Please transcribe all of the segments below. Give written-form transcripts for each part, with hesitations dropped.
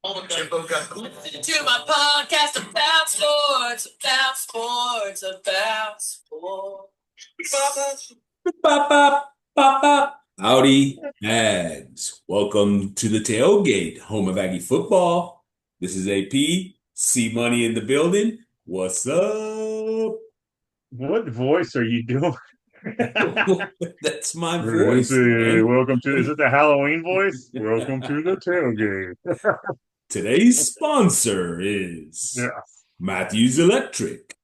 Listen to my podcast about sports, about sports, about sports. Bop, bop, bop, bop. Howdy, Ags. Welcome to the tailgate, home of Aggie football. This is AP, C Money in the building. What's up? What voice are you doing? That's my voice, man. Welcome to, is it the Halloween voice? Welcome to the tailgate. Today's sponsor is Yeah. Matthews Electric.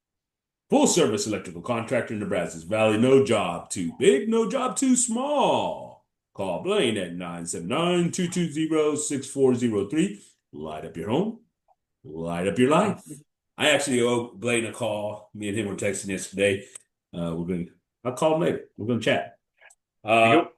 Full service electrical contractor in the Brazos Valley. No job too big, no job too small. Call Blaine at 979-220-6403. Light up your home, light up your life. I actually owe Blaine a call. Me and him were texting yesterday. I'll call him later. We're gonna chat. Yep.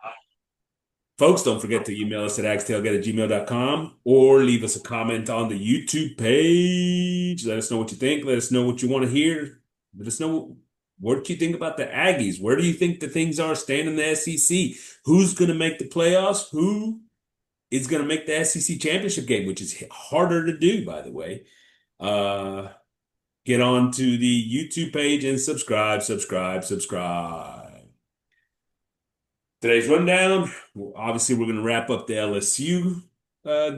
Folks, don't forget to email us at agstailgate@gmail.com or leave us a comment on the YouTube page. Let us know what you think. Let us know what you want to hear. Let us know what you think about the Aggies. Where do you think the things are staying in the SEC? Who's going to make the playoffs? Who is going to make the SEC championship game, which is harder to do, by the way. Get on to the YouTube page and subscribe. Today's rundown, obviously we're going to wrap up the LSU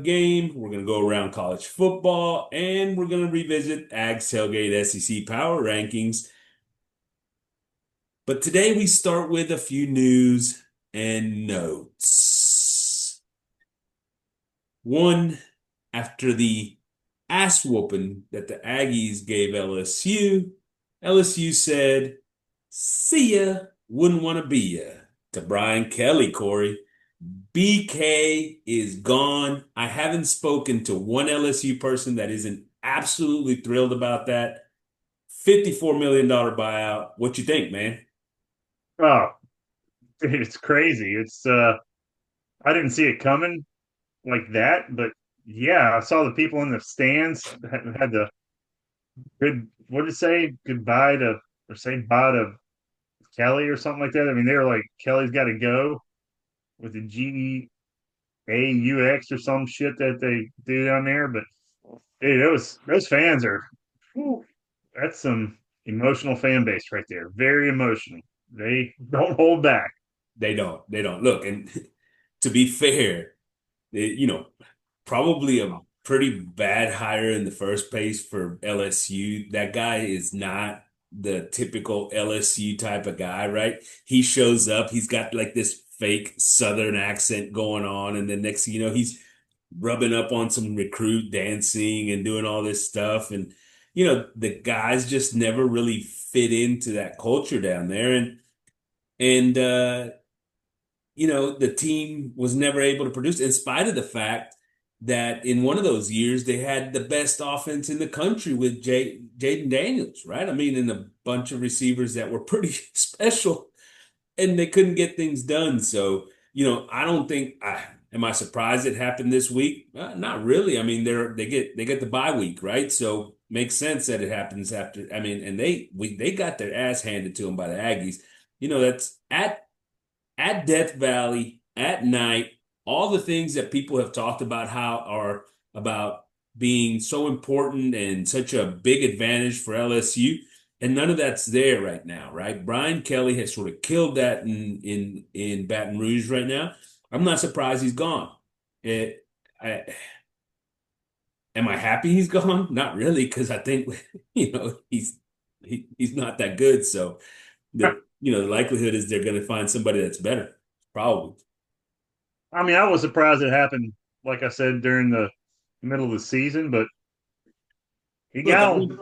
game. We're going to go around college football, and we're going to revisit Ags Tailgate SEC Power Rankings. But today we start with a few news and notes. One, after the ass whooping that the Aggies gave LSU, LSU said, "See ya, wouldn't want to be ya." To Brian Kelly, Corey. BK is gone. I haven't spoken to one LSU person that isn't absolutely thrilled about that. $54 million buyout. What you think, man? Oh, it's crazy. I didn't see it coming like that, but yeah, I saw the people in the stands had the what did it say? Goodbye to, or say bye to Kelly or something like that. I mean, they were like, Kelly's got to go with the GEAUX or some shit that they do down there. But dude, those fans are, whew, that's some emotional fan base right there. Very emotional. They don't hold back. They don't. They don't. Look, and to be fair, probably a pretty bad hire in the first place for LSU. That guy is not the typical LSU type of guy, right? He shows up, he's got like this fake Southern accent going on, and then next thing you know, he's rubbing up on some recruit dancing and doing all this stuff. And, the guys just never really fit into that culture down there. And the team was never able to produce in spite of the fact that in one of those years they had the best offense in the country with Jaden Daniels, right? I mean, and a bunch of receivers that were pretty special, and they couldn't get things done. So, I don't think am I surprised it happened this week? Not really. I mean, they get the bye week, right? So makes sense that it happens after. I mean, and they got their ass handed to them by the Aggies. That's at Death Valley at night, all the things that people have talked about how are about being so important and such a big advantage for LSU, and none of that's there right now, right? Brian Kelly has sort of killed that in Baton Rouge right now. I'm not surprised he's gone. It, I, am I happy he's gone? Not really, because I think he's not that good. So the likelihood is they're going to find somebody that's better, probably. I mean, I was surprised it happened, like I said, during the middle of the season, but he Look, I got went,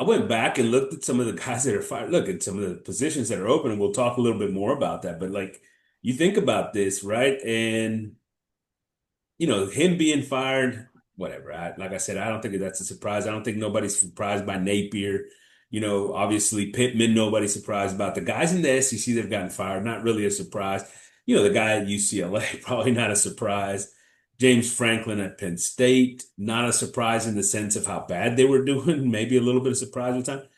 I went back and looked at some of the guys that are fired. Look at some of the positions that are open, and we'll talk a little bit more about that. But like, you think about this, right? And him being fired, whatever. Like I said, I don't think that's a surprise. I don't think nobody's surprised by Napier. Obviously Pittman, nobody's surprised about. The guys in the SEC that have gotten fired, not really a surprise. The guy at UCLA, probably not a surprise. James Franklin at Penn State, not a surprise in the sense of how bad they were doing, maybe a little bit of surprise at the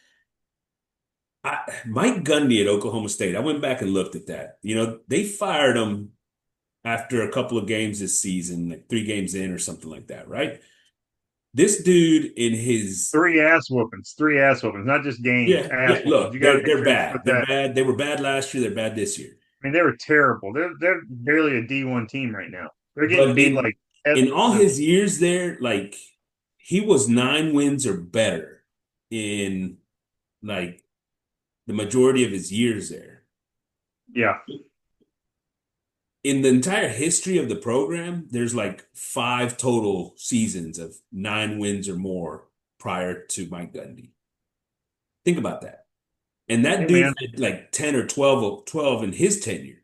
time. Mike Gundy at Oklahoma State, I went back and looked at that. They fired him after a couple of games this season, like 3 games in or something like that, right? This dude in his Three ass whoopings, not just games, yeah, ass yeah. whoopings. You Look, got to make they're sure you bad. put They're that. bad. They were bad last year. They're bad this year. I mean, they were terrible. They're barely a D1 team right now. They're getting But beat like in all the his years there, like he was 9 wins or better in like the majority of his years there. yeah In the entire history of the program, there's like 5 total seasons of 9 wins or more prior to Mike Gundy. Think about that. And that hey dude man had like 10 or 12 in his tenure.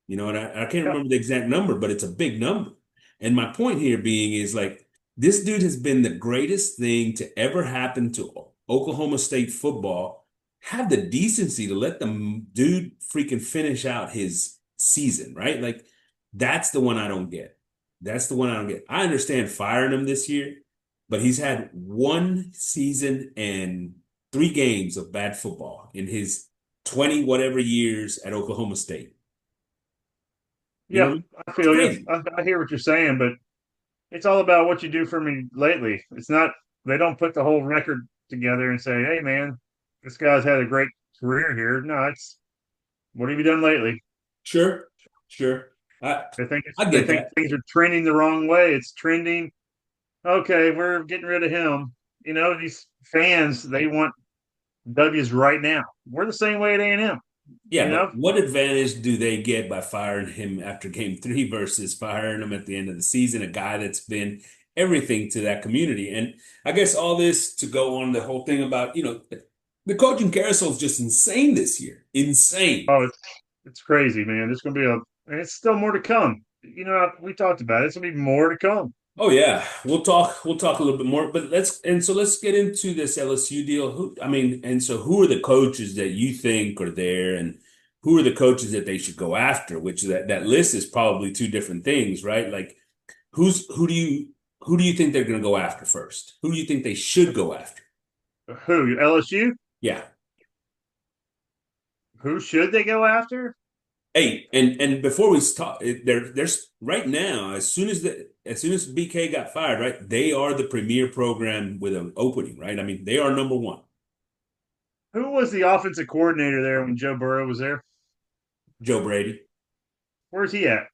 And I can't yeah remember the exact number, but it's a big number. And my point here being is like this dude has been the greatest thing to ever happen to Oklahoma State football. Have the decency to let the dude freaking finish out his season, right? Like that's the one I don't get. That's the one I don't get. I understand firing him this year, but he's had 1 season and 3 games of bad football in his 20 whatever years at Oklahoma State. You know what yeah I mean? I It's feel you. crazy. I hear what you're saying, but it's all about what you do for me lately. It's not they don't put the whole record together and say, hey man, this guy's had a great career here. No, it's what have you done lately? Sure, sure. I I They get think that. things are trending the wrong way. It's trending. Okay, we're getting rid of him. You know, these fans they want W's right now. We're the same way at A&M. You Yeah, but know, what advantage do they get by firing him after game 3 versus firing him at the end of the season? A guy that's been everything to that community. And I guess all this to go on the whole thing about, the coaching carousel is just insane this year. Insane. oh, it's crazy, man. There's going to be and it's still more to come. You know, we talked about it. It's going to be more to come. Oh yeah, we'll talk a little bit more, but let's get into this LSU deal. Who are the coaches that you think are there and who are the coaches that they should go after, which that list is probably two different things, right? Like who do you think they're going to go after first? Who do you think they should go after? Who LSU? Yeah. Who should they go after? Hey, and before we start, there's right now, as soon as BK got fired, right? They are the premier program with an opening, right? I mean, they are number one. Who was the offensive coordinator there when Joe Burrow was there? Joe Brady. Where's he at?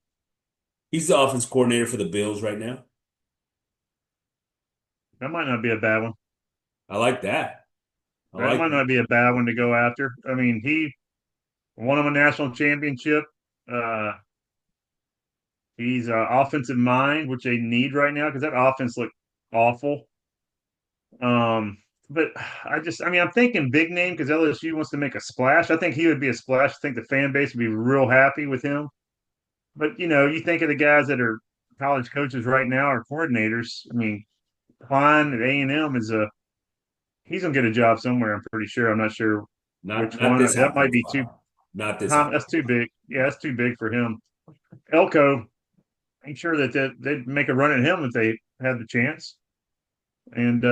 He's the offense coordinator for the Bills right now. That might not be a bad one. I like that. I That like might that. not be a bad one to go after. I mean, he won him a national championship. Uh, he's offensive mind, which they need right now because that offense looked awful. Um, but I mean, I'm thinking big name because LSU wants to make a splash. I think he would be a splash. I think the fan base would be real happy with him. But you think of the guys that are college coaches right now or coordinators. I mean, Klein at A&M is a he's gonna get a job somewhere. I'm pretty sure. I'm not sure Not which not one. this high That might be too. profile. Not this high That's too profile. big. Yeah, that's too big for him. Elko, I'm sure that they'd make a run at him if they had the chance. And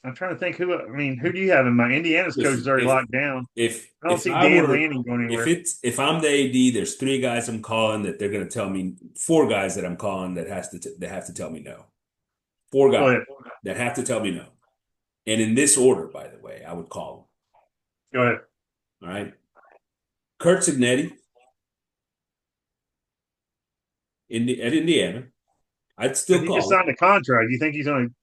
I'm trying to think who. I mean, who do you have in mind? Indiana's coach is Listen, already if locked down. if I don't if see I Dan were Lanning going if anywhere. I'm the AD, there's 3 guys I'm calling that they're going to tell me 4 guys that I'm calling that have to tell me no. Four Go guys ahead. that have to tell me no. And in this order, by the way, I would call Go ahead. them. All right. Kurt Signetti at Indiana. I'd But still he just call him. signed a contract. Do you think he's going to?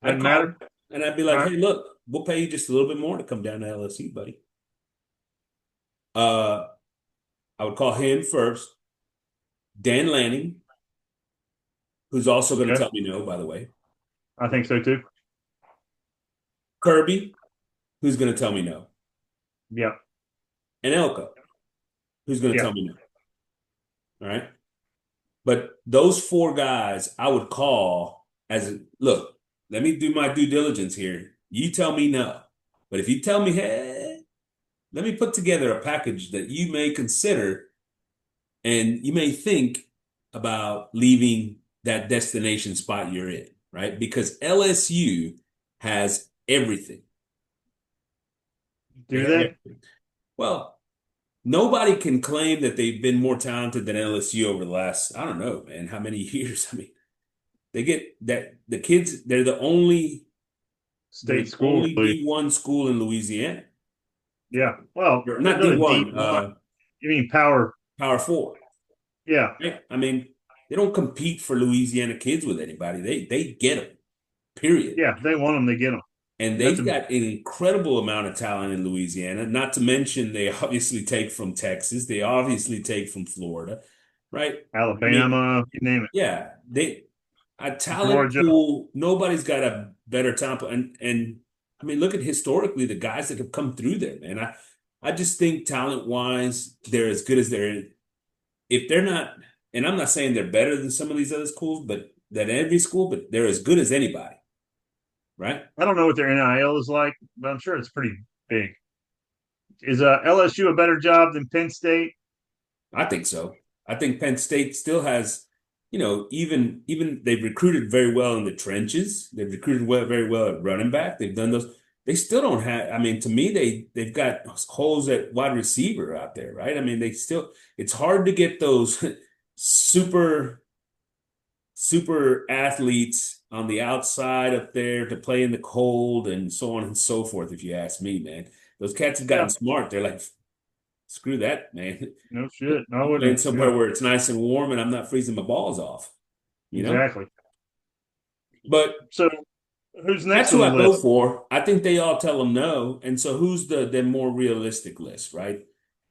I'd Doesn't call matter. him and I'd be All like, right. hey, look, we'll pay you just a little bit more to come down to LSU, buddy. Uh, I would call him first. Dan Lanning, who's also going to Okay. tell me no, by the way. I think so too. Kirby, who's going to tell me no. Yeah. And Elko, who's going to Yeah. tell me no. All right. But those 4 guys I would call look, let me do my due diligence here. You tell me no. But if you tell me, hey, let me put together a package that you may consider and you may think about leaving that destination spot you're in, right? Because LSU has everything. They Do have they? everything. Well, nobody can claim that they've been more talented than LSU over the last, I don't know, man, how many years? I mean, They get that the kids, they're State the school. only D1 school in Louisiana. Yeah. Well, Or they not go to D1, D1. You mean power? Power Four. Yeah. Right? I mean, they don't compete for Louisiana kids with anybody. They get them, period. Yeah. They want them, they get them. And That's they've got an incredible amount of talent in Louisiana. Not to mention they obviously take from Texas. They obviously take from Florida, right? I mean, Alabama, you name it. yeah, they a talent Georgia. pool. Nobody's got a better talent pool. And I mean, look at historically the guys that have come through there, man. I just think talent wise, they're as good as they're if they're not, and I'm not saying they're better than some of these other schools, but than every school, but they're as good as anybody, right? I don't know what their NIL is like, but I'm sure it's pretty big. Is LSU a better job than Penn State? I think so. I think Penn State still has, even they've recruited very well in the trenches. They've recruited very well at running back. They've done those. They still don't have. I mean, to me, they've got holes at wide receiver out there, right? I mean, they still. It's hard to get those super super athletes on the outside up there to play in the cold and so on and so forth. If you ask me, man, those cats have Yeah. gotten smart. They're like, screw that, man. No shit. I I'm playing wouldn't. somewhere Yeah. where it's nice and warm and I'm not freezing my balls off, you know? Exactly. But So who's next that's on who the I go list? for. I think they all tell them no. And so who's the more realistic list, right?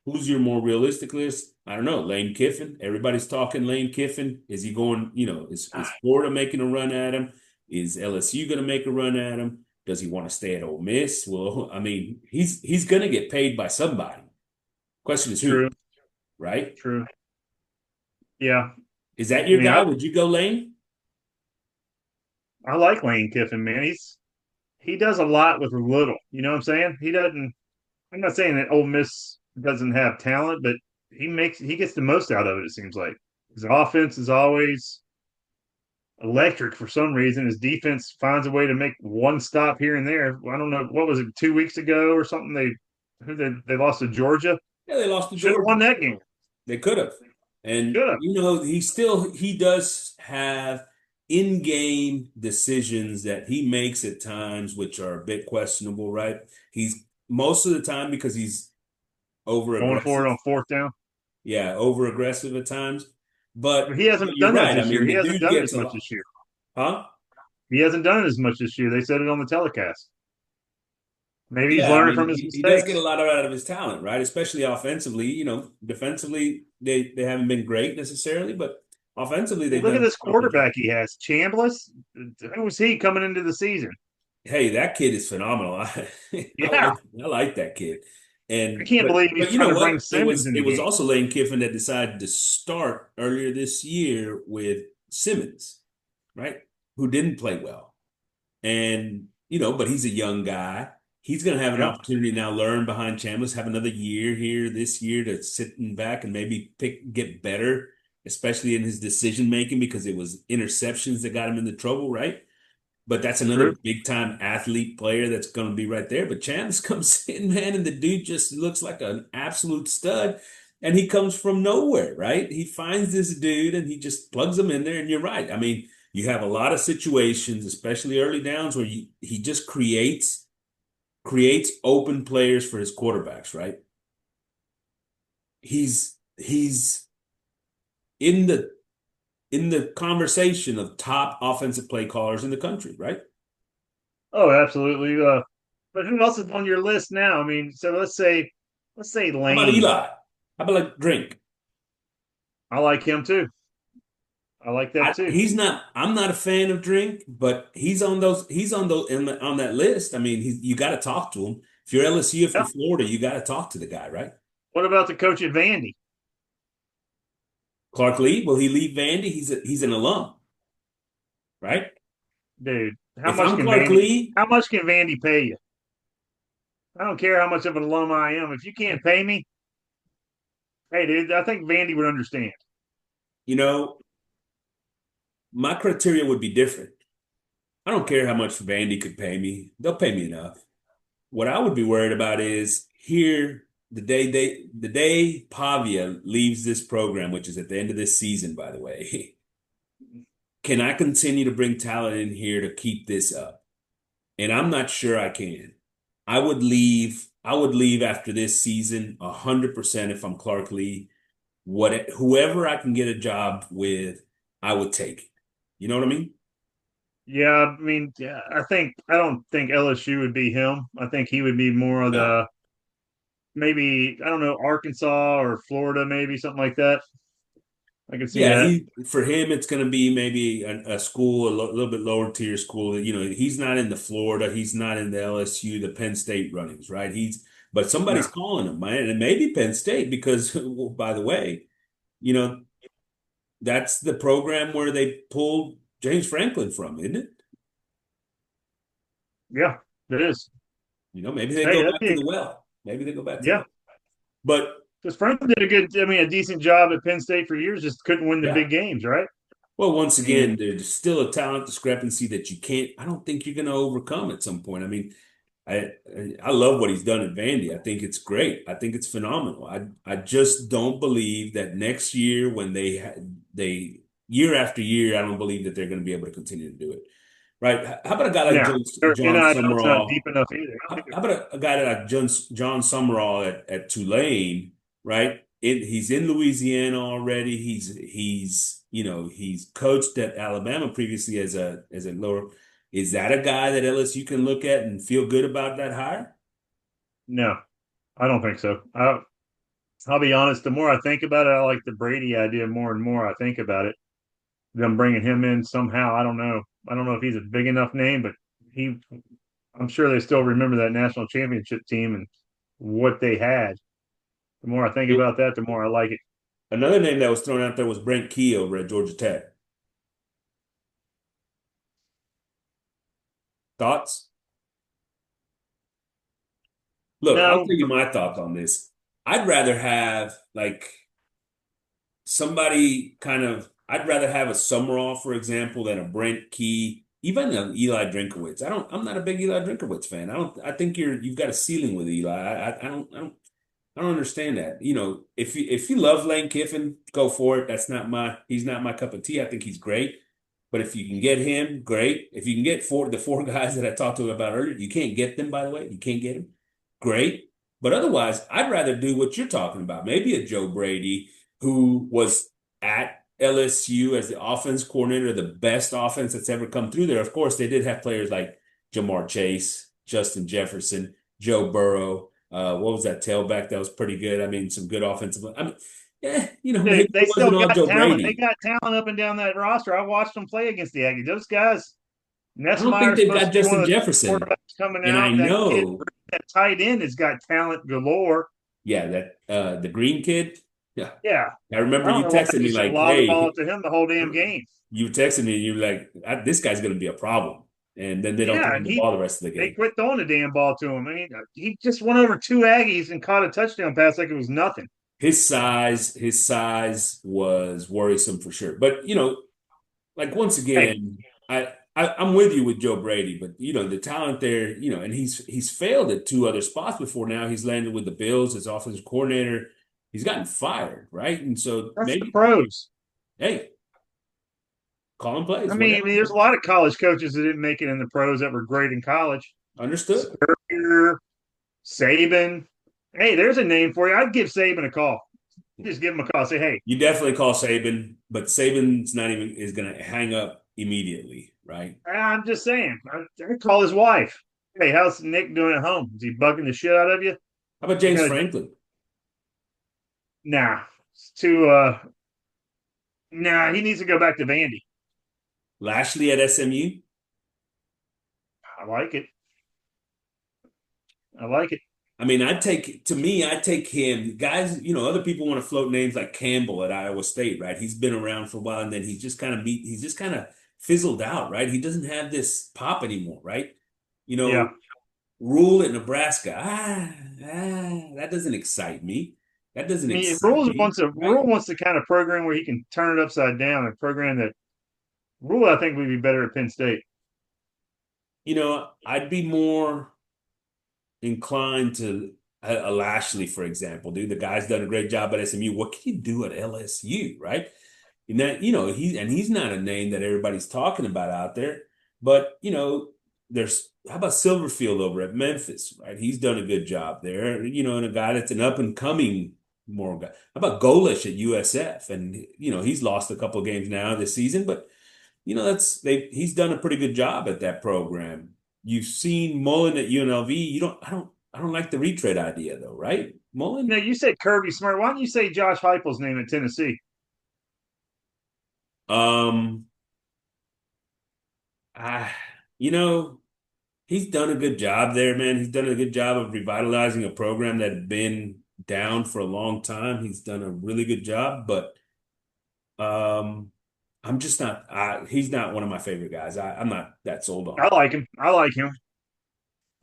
Who's your more realistic list? I don't know. Lane Kiffin. Everybody's talking Lane Kiffin. Is he going, is Florida making a run at him? Is LSU going to make a run at him? Does he want to stay at Ole Miss? Well, I mean, he's going to get paid by somebody. Question is who, True. right? True. Yeah. Is that I your mean, guy? Would you go Lane? I like Lane Kiffin, man. He does a lot with little. You know what I'm saying? He doesn't. I'm not saying that Ole Miss doesn't have talent, but he gets the most out of it. It seems like his offense is always electric for some reason. His defense finds a way to make one stop here and there. I don't know what was it 2 weeks ago or something. They lost to Georgia. Yeah, they lost to Should have won Georgia. that game. They could have. And Should have. he does have in-game decisions that he makes at times which are a bit questionable, right? He's most of the time because he's over Going for aggressive. it on fourth down. Yeah, over aggressive at times. But But he hasn't you're done that right. I this year. mean, He the hasn't dude done it gets as a much lot. this year. Huh? He hasn't done it as much this year. They said it on the telecast. Maybe he's Yeah, I learning from mean, his he does get a mistakes. lot out of his talent, right? Especially offensively. Defensively, they haven't been great necessarily, but offensively, they've Look at done this a good job. quarterback he has. Chambliss. Who was he coming into the season? Hey, that kid is phenomenal. Yeah. I like that kid. I And can't but believe he's but you trying know to bring what? It Simmons was in it the was game. also Lane Kiffin that decided to start earlier this year with Simmons, right? Who didn't play well. And but he's a young guy. He's going to have an Yep. opportunity now learn behind Chambliss, have another year here this year to sit in back and maybe get better, especially in his decision making because it was interceptions that got him into trouble, right? But that's another True. big time athlete player that's going to be right there. But Chance comes in, man, and the dude just looks like an absolute stud. And he comes from nowhere, right? He finds this dude and he just plugs him in there. And you're right. I mean, you have a lot of situations, especially early downs, where he just creates open players for his quarterbacks, right? He's in the conversation of top offensive play callers in the country, right? Oh, absolutely. But who else is on your list now? I mean, so let's say How about Lane. Eli? How about like Drink? I like him too. I like that too. He's not. I'm not a fan of Drink, but he's on those. He's on those on that list. I mean, you got to talk to him. If you're LSU, if you're Yeah. Florida, you got to talk to the guy, right? What about the coach at Vandy? Clark Lee. Will he leave Vandy? He's an alum, right? Dude, If I'm Clark Lee, how much can Vandy pay you? I don't care how much of an alum I am. If you can't pay me, hey dude, I think Vandy would understand. you know, my criteria would be different. I don't care how much Vandy could pay me. They'll pay me enough. What I would be worried about is here the day Pavia leaves this program, which is at the end of this season, by the way. can I continue to bring talent in here to keep this up? And I'm not sure I can. I would leave after this season 100% if I'm Clark Lee. Whoever I can get a job with, I would take it. You know what I mean? Yeah, I mean, yeah, I don't think LSU would be him. I think he would be more of No. the maybe I don't know Arkansas or Florida, maybe something like that. I can see Yeah, that. he for him it's going to be maybe a school little bit lower tier school. You know, he's not in the Florida, he's not in the LSU, the Penn State runnings, right? But somebody's No, calling him, man, and maybe Penn State because, well, by the way, you know, that's the program where they pulled James Franklin from, isn't it? yeah, it is. You know, maybe they Hey, go that'd back to be the well. Maybe they go back to the yeah. well. But Because Franklin did a decent job at Penn State for years, just couldn't win the yeah. big games, right? Well, once And again, there's still a talent discrepancy that you can't, I don't think you're going to overcome at some point. I mean, I I love what he's done at Vandy. I think it's great. I think it's phenomenal. I just don't believe that next year when they year after year, I don't believe that they're going to be able to continue to do it. Right? How about a guy like no, their John NIL's not deep Summerall? enough either. How about a guy like John Summerall at Tulane, right? He's in Louisiana already. He's he's coached at Alabama previously as a lower. Is that a guy that LSU can look at and feel good about that hire? No, I don't think so. I'll be honest. The more I think about it, I like the Brady idea more and more. I think about it. Them bringing him in somehow. I don't know. I don't know if he's a big enough name, but he. I'm sure they still remember that national championship team and what they had. The more I think It- about that, the more I like it. Another name that was thrown out there was Brent Key over at Georgia Tech. Thoughts? Look, I'll No, tell you my thoughts on this. I'd rather have like somebody kind of I'd rather have a Summerall, for example, than a Brent Key, even an Eli Drinkowitz. I'm not a big Eli Drinkowitz fan. I think you've got a ceiling with Eli. I don't understand that. You know, if you love Lane Kiffin, go for it. He's not my cup of tea. I think he's great. But if you can get him, great. If you can get the four guys that I talked to about earlier, you can't get them, by the way. You can't get them. Great. But otherwise, I'd rather do what you're talking about. Maybe a Joe Brady who was at LSU as the offense coordinator, the best offense that's ever come through there. Of course, they did have players like Jamar Chase, Justin Jefferson, Joe Burrow. What was that tailback that was pretty good? I mean, some good offensive. I mean, yeah, maybe they it still wasn't all got Joe talent. They Brady. got talent up and down that roster. I watched them play against the Aggies. Those guys, I don't think Nessmeyer's they've supposed got to be one Justin of the Jefferson, quarterbacks coming and I out. That kid, know, that tight end, has got talent galore. yeah, that the Green kid. Yeah, Yeah, I remember I don't you know why texted they me just like, lob the ball "Hey." up to him the whole damn game. You texted me and you were like, this guy's going to be a problem. And then they don't Yeah, throw him and the ball the rest of the they game. quit throwing the damn ball to him. I mean, he just went over two Aggies and caught a touchdown pass like it was nothing. His size was worrisome for sure. But, like once Hey, again, I'm with you with Joe Brady, but the talent there, and he's failed at two other spots before now. He's landed with the Bills as offensive coordinator. He's gotten fired, right? And so that's the maybe, pros. hey, call him plays, I mean, whatever. there's a lot of college coaches that didn't make it in the pros that were great in college. Understood. Spurrier, Saban. Hey, there's a name for you. I'd give Saban a call. Just give him a call. Say, hey, You definitely call Saban, but Saban's not even is going to hang up immediately, right? I'm just saying. I'd call his wife. Hey, how's Nick doing at home? Is he bugging the shit out of you? How about I James gotta. Franklin? Nah, it's too. Nah, he needs to go back to Vandy. Lashley at SMU? I like it. I like it. I mean, I take him. Guys, other people want to float names like Campbell at Iowa State, right? He's been around for a while and then he's just kind of fizzled out, right? He doesn't have this pop anymore, right? You Yeah. know, Rule at Nebraska. That doesn't excite me. That doesn't I mean, excite me, right? Rule wants to kind of program where he can turn it upside down and program that Rule. I think would be better at Penn State. I'd be more inclined to a Lashley, for example, dude. The guy's done a great job at SMU. What can you do at LSU, right? And that, he's not a name that everybody's talking about out there. But, there's how about Silverfield over at Memphis, right? He's done a good job there, and a guy that's an up and coming more guy. How about Golish at USF? And, he's lost a couple of games now this season, but he's done a pretty good job at that program. You've seen Mullen at UNLV. I don't like the retread idea though, right? Now, Mullen? you said Kirby Smart. Why don't you say Josh Heupel's name at Tennessee? Um, I, you know, he's done a good job there, man. He's done a good job of revitalizing a program that had been down for a long time. He's done a really good job, but um, I'm just not. He's not one of my favorite guys. I'm not that sold on I like him. I like him. him.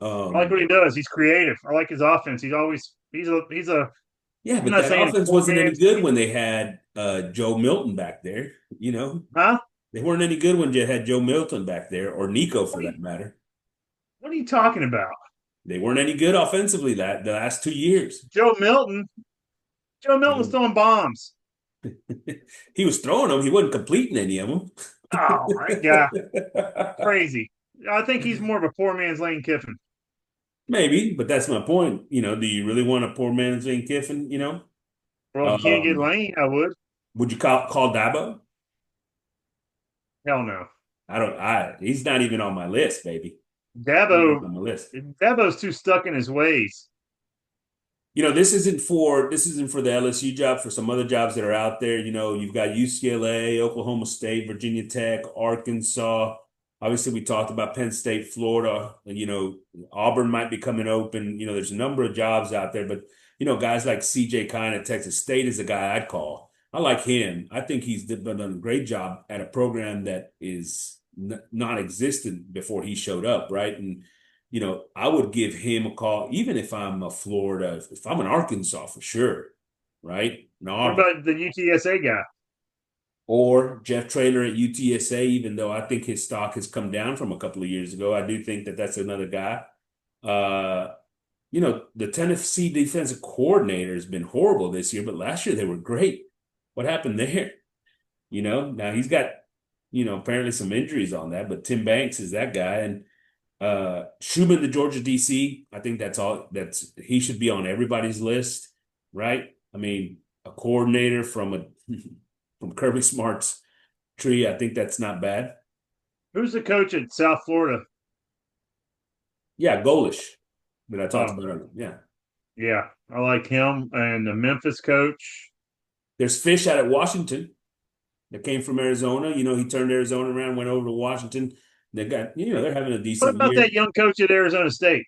I like what he does. He's creative. I like his offense. He's a. Yeah, I'm but not that saying a offense poor wasn't any man's good team. when they had Joe Milton back there. Huh? They weren't any good when you had Joe Milton back there, or Nico for What are you, that matter. what are you talking about? They weren't any good offensively the last 2 years. Joe Milton. Joe Milton was You throwing bombs. he was throwing them, he wasn't completing any of them. Oh, that guy, crazy. I think he's more of a poor man's Lane Kiffin. Maybe, but that's my point. Do you really want a poor man's Lane Kiffin? Well, if you can't get Um, Lane, I would. would you call Dabo? Hell no. I don't. He's not even on my list, baby. He's not Dabo, on my list. Dabo's too stuck in his ways. This isn't for the LSU job, for some other jobs that are out there. You've got UCLA, Oklahoma State, Virginia Tech, Arkansas. Obviously, we talked about Penn State, Florida. Auburn might be coming open. There's a number of jobs out there, but guys like CJ Kine at Texas State is a guy I'd call. I like him. I think he's done a great job at a program that is non-existent before he showed up, right? And I would give him a call, even if I'm a Florida, if I'm in Arkansas for sure, right? In What Auburn. about the UTSA guy? Or Jeff Traylor at UTSA, even though I think his stock has come down from a couple of years ago. I do think that that's another guy. Uh, the Tennessee defensive coordinator has been horrible this year, but last year they were great. What happened there? Now he's got, apparently some injuries on that, but Tim Banks is that guy. And Schumann, the Georgia DC, I think he should be on everybody's list, right? I mean, a coordinator from from Kirby Smart's tree, I think that's not bad. Who's the coach at South Florida? Yeah, Golish that I talked Oh, about earlier. Yeah. yeah, I like him. And the Memphis coach. There's Fish out at Washington that came from Arizona. He turned Arizona around, went over to Washington. They got, they're having a What decent about year. that young coach at Arizona State?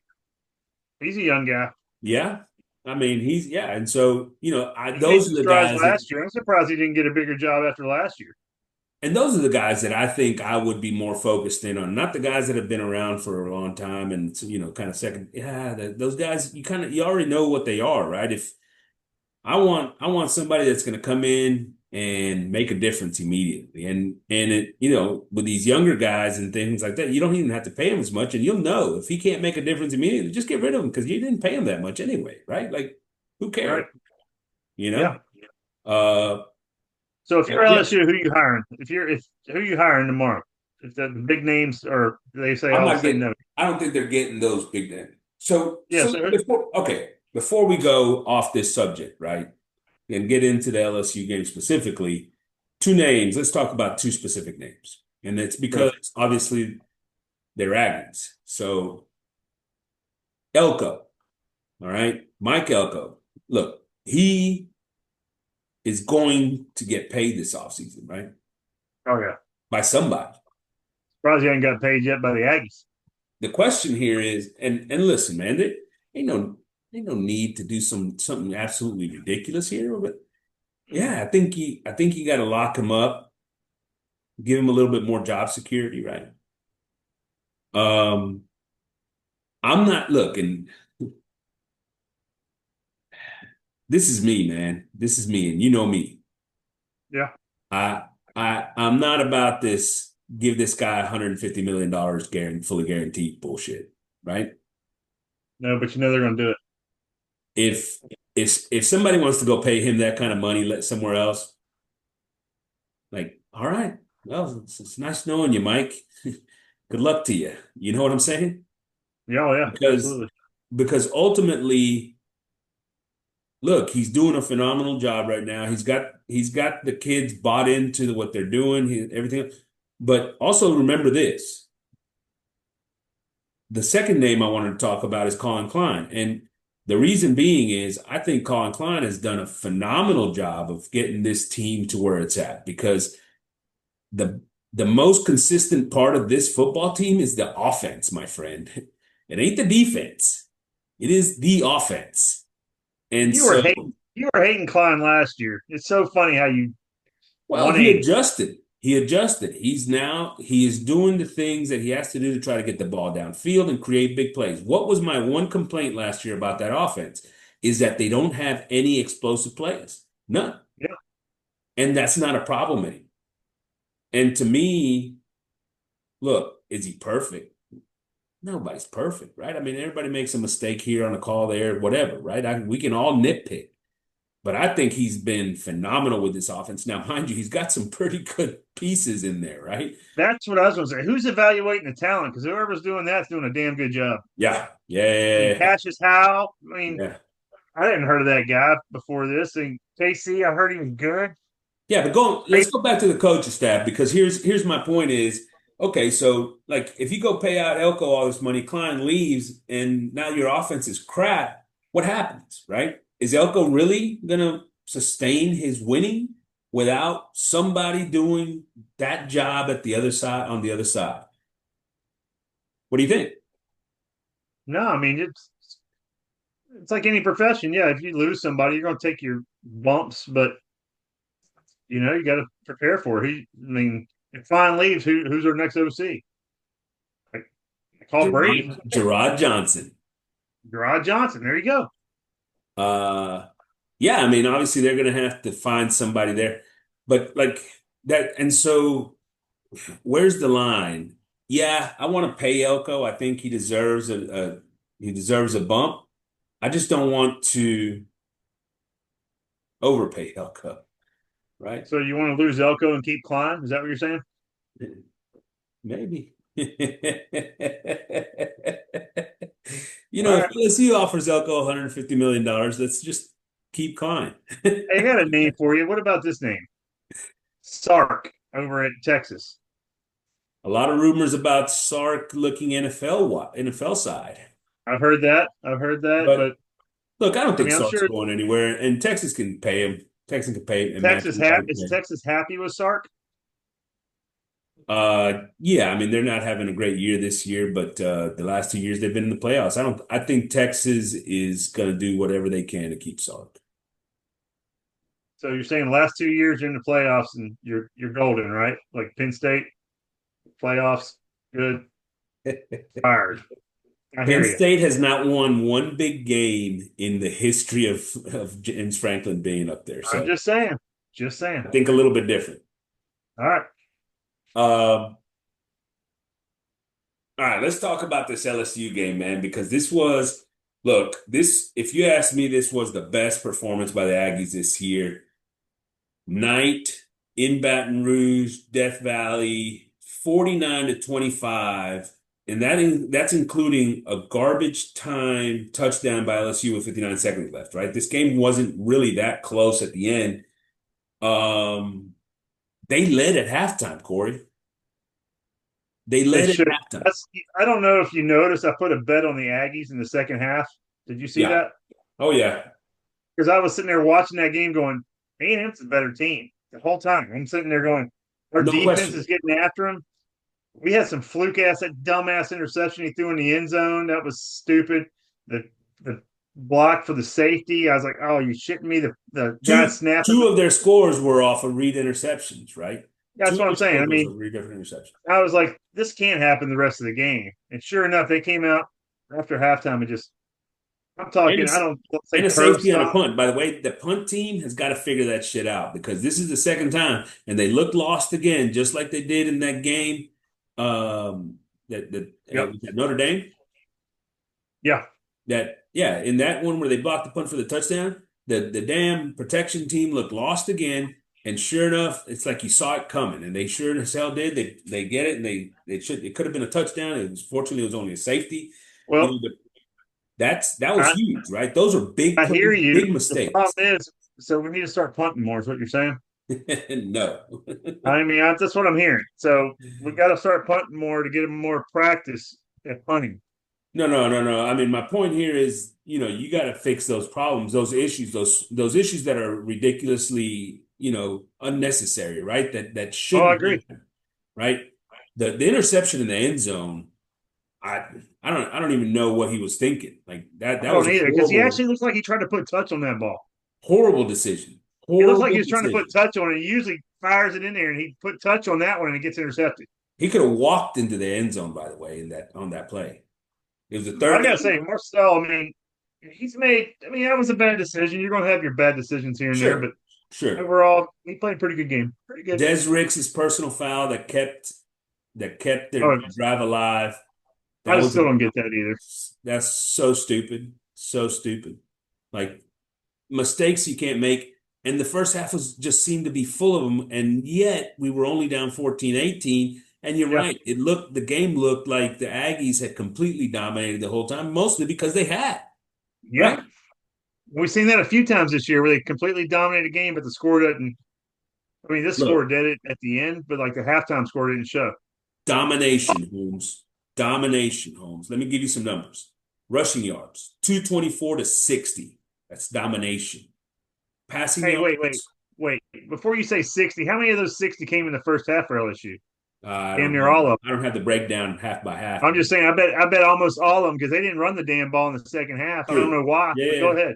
He's a young guy. Yeah. I mean, yeah. And so, He made those some are the strides guys that last year. I'm surprised he didn't get a bigger job after last year. And those are the guys that I think I would be more focused in on, not the guys that have been around for a long time and kind of second. Yeah, those guys you already know what they are, right? If I want somebody that's going to come in and make a difference immediately, and it with these younger guys and things like that, you don't even have to pay him as much, and you'll know if he can't make a difference immediately, just get rid of him because you didn't pay him that much anyway, right? Like, who Right. cares? You Yeah. know? Uh, So if you're yeah. LSU, who you hiring? If who you hiring tomorrow? If the big names or they say I'm all not say getting. no. I don't think they're getting those big names. So, Yeah, so so before we go off this subject, right, and get into the LSU game specifically, two names. Let's talk about two specific names, and it's go. because obviously they're Aggies. So Elko, all right, Mike Elko. Look, he is going to get paid this offseason, right, Oh yeah. by somebody. Surprised he ain't got paid yet by the Aggies. The question here is, and listen, man, there ain't no need to do something absolutely ridiculous here, but yeah, I think you got to lock him up, give him a little bit more job security, right? Um, I'm not looking. This is me, man. This is me, and you know me. Yeah. I I'm not about this. Give this guy $150 million fully guaranteed bullshit, right? No, but they're gonna do it. If if somebody wants to go pay him that kind of money, let somewhere else. Like, all right, well, it's nice knowing you, Mike. Good luck to you. You know what I'm saying? Yeah, oh, yeah, Because absolutely. because ultimately, look, he's doing a phenomenal job right now. He's got the kids bought into what they're doing, everything. But also remember this. The second name I wanted to talk about is Colin Klein. And the reason being is I think Colin Klein has done a phenomenal job of getting this team to where it's at because the the most consistent part of this football team is the offense, my friend. It ain't the defense. It is the offense. And You were so, hating. You were hating Klein last year. It's so funny how you well, he 180. adjusted. He adjusted. He is doing the things that he has to do to try to get the ball downfield and create big plays. What was my one complaint last year about that offense is that they don't have any explosive plays. None. Yeah, And that's not a problem anymore. And to me, look, is he perfect? Nobody's perfect, right? I mean, everybody makes a mistake here on a call there, whatever, right? We can all nitpick, but I think he's been phenomenal with this offense. Now, mind you, he's got some pretty good pieces in there, right? that's what I was going to say. Who's evaluating the talent? Because whoever's doing that's doing a damn good job. Yeah, I mean, yeah, Cassius Howe. I mean, yeah, I hadn't heard of that guy before this. And KC, I heard he was good. yeah. But let's go back to the coaching staff because here's my point is, okay, so like if you go pay out Elko all this money, Klein leaves, and now your offense is crap. What happens, right? Is Elko really gonna sustain his winning without somebody doing that job at the other side on the other side? What do you think? No, I mean it's like any profession. Yeah, if you lose somebody, you're going to take your bumps, but you got to prepare for it. I mean, if Klein leaves, who's our next OC? I call Brady, Gerard Johnson. Gerard Johnson. There you go. Uh, yeah, I mean, obviously they're gonna have to find somebody there, but like that, and so where's the line? Yeah, I want to pay Elko. I think he deserves a bump. I just don't want to overpay Elko, right? So you want to lose Elko and keep Klein? Is that what you're saying? Maybe. You All know, if right. LSU offers Elko $150 million, let's just keep Klein. I got a name for you. What about this name? Sark over at Texas. A lot of rumors about Sark looking NFL side. I've heard that. But But look, I don't I think mean, I'm Sark's sure going anywhere, and Texas can pay him. Texas can pay and match him. Is Texas happy with Sark? Yeah, I mean they're not having a great year this year, but the last 2 years they've been in the playoffs. I think Texas is going to do whatever they can to keep Sark. So you're saying last 2 years you're in the playoffs and you're golden, right? Like Penn State playoffs, good, fired. I Penn hear you. State has not won one big game in the history of James Franklin being up there, I'm so just saying. Just saying. I think a little bit different. All right. Um, All right, let's talk about this LSU game, man, because if you ask me, this was the best performance by the Aggies this year. Night in Baton Rouge, Death Valley, 49-25, and that's including a garbage time touchdown by LSU with 59 seconds left, right? This game wasn't really that close at the end. Um, they led at halftime, Corey. They They led at should. halftime. I don't know if you noticed, I put a bet on the Aggies in the second half. Did you see Yeah. that? Oh, yeah. Because I was sitting there watching that game going, A&M's a better team the whole time. I'm sitting there going, our No defense question. is getting after them. We had some fluke ass, that dumbass interception he threw in the end zone. That was stupid. The block for the safety. I was like, oh, you shitting me? The guy snapping. Two of their scores were off of Reed interceptions, right? Two That's of what I'm their saying. I scores mean, were Reed interceptions. I was like, this can't happen the rest of the game. And sure enough, they came out after halftime and just, I'm And talking, I a, don't say and a curb safety on a stop. punt. By the way, the punt team has got to figure that shit out because this is the second time, and they look lost again, just like they did in that game. Yep. Was that Notre Dame. Yeah. In that one where they blocked the punt for the touchdown, the damn protection team looked lost again, And sure enough, it's like you saw it coming, and they sure as hell did. They get it, and it could have been a touchdown. Fortunately, it was only a safety. You Well, know, but that was I, huge, right? Those are big I hear plays, you. big The problem mistakes. is, so we need to start punting more, is what you're saying? No. I mean, that's what I'm hearing. So we got to start punting more to get them more practice at punting. No. I mean, my point here is, you got to fix those problems, those issues that are ridiculously, unnecessary, right? That Oh, I shouldn't agree. happen, right? The interception in the end zone, I I don't even know what he was thinking. Like I that was don't a either because he horrible, actually looks like he tried to put touch on that ball. horrible decision. He looks like he Horrible was trying to put decision. touch on it. He usually fires it in there, and he put touch on that one, and it gets intercepted. He could have walked into the end zone, by the way, on that play. It was a But I third gotta down. say, Marcel. I mean, he's made. I mean, that was a bad decision. You're going to have your bad decisions here and there, but Sure, sure. overall, he played a pretty good game. Pretty good. Des Ricks' personal foul that kept their Oh, drive alive. I That was still don't get that either. that's so stupid. So stupid. Like mistakes you can't make. And the first half was just seemed to be full of them. And yet we were only down 14-18. And you're Yeah, right. The game looked like the Aggies had completely dominated the whole time, mostly because they had, yeah. right? We've seen that a few times this year where they completely dominate a game, but the score doesn't. I mean, this score Look, did it at the end, but like the halftime score didn't show. domination, Holmes. Domination, Holmes. Let me give you some numbers. Rushing yards, 224 to 60. That's domination. Passing Hey, yards, wait. Before you say 60, how many of those 60 came in the first half for LSU? I Damn don't near have all of I don't have the breakdown half by half. them. I'm just saying, I bet almost all of them because they didn't run the damn ball in the second half. I don't True. know why, but go Yeah. ahead.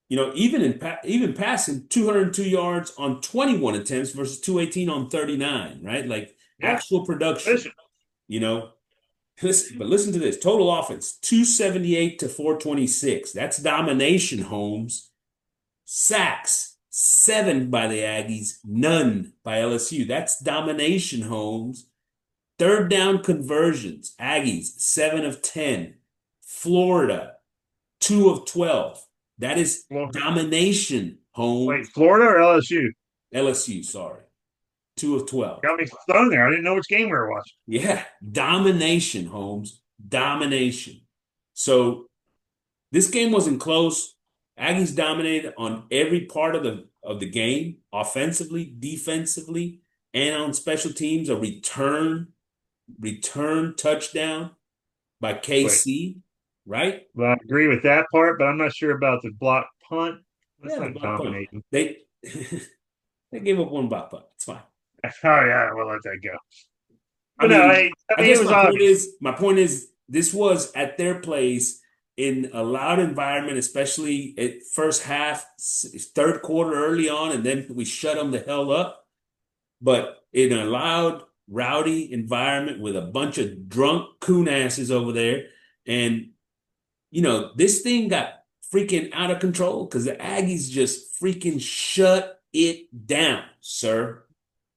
Even passing 202 yards on 21 attempts versus 218 on 39, right? Like Yeah, actual production, efficient. you know. Listen to this. Total offense, 278 to 426. That's domination, Holmes. Sacks, 7 by the Aggies, none by LSU. That's domination, Holmes. Third down conversions, Aggies, 7 of 10. Florida, 2 of 12. That is Well, domination, wait, Holmes. Florida or LSU? LSU, sorry. 2 of 12. Got me thrown there. I didn't know which game we were watching. Yeah, domination, Holmes. Domination. So this game wasn't close. Aggies dominated on every part of the game, offensively, defensively, and on special teams. A return touchdown by Wait, KC, right? well, I agree with that part, but I'm not sure about the block punt. That's Yeah, the not block punt. dominating. They they gave up one block punt. It's fine. Oh yeah, we'll let that go. I But no, mean, I I mean it guess was obvious. my point is this was at their place in a loud environment, especially at first half, third quarter early on, and then we shut them the hell up. But in a loud, rowdy environment with a bunch of drunk coon asses over there, and this thing got freaking out of control because the Aggies just freaking shut it down, sir.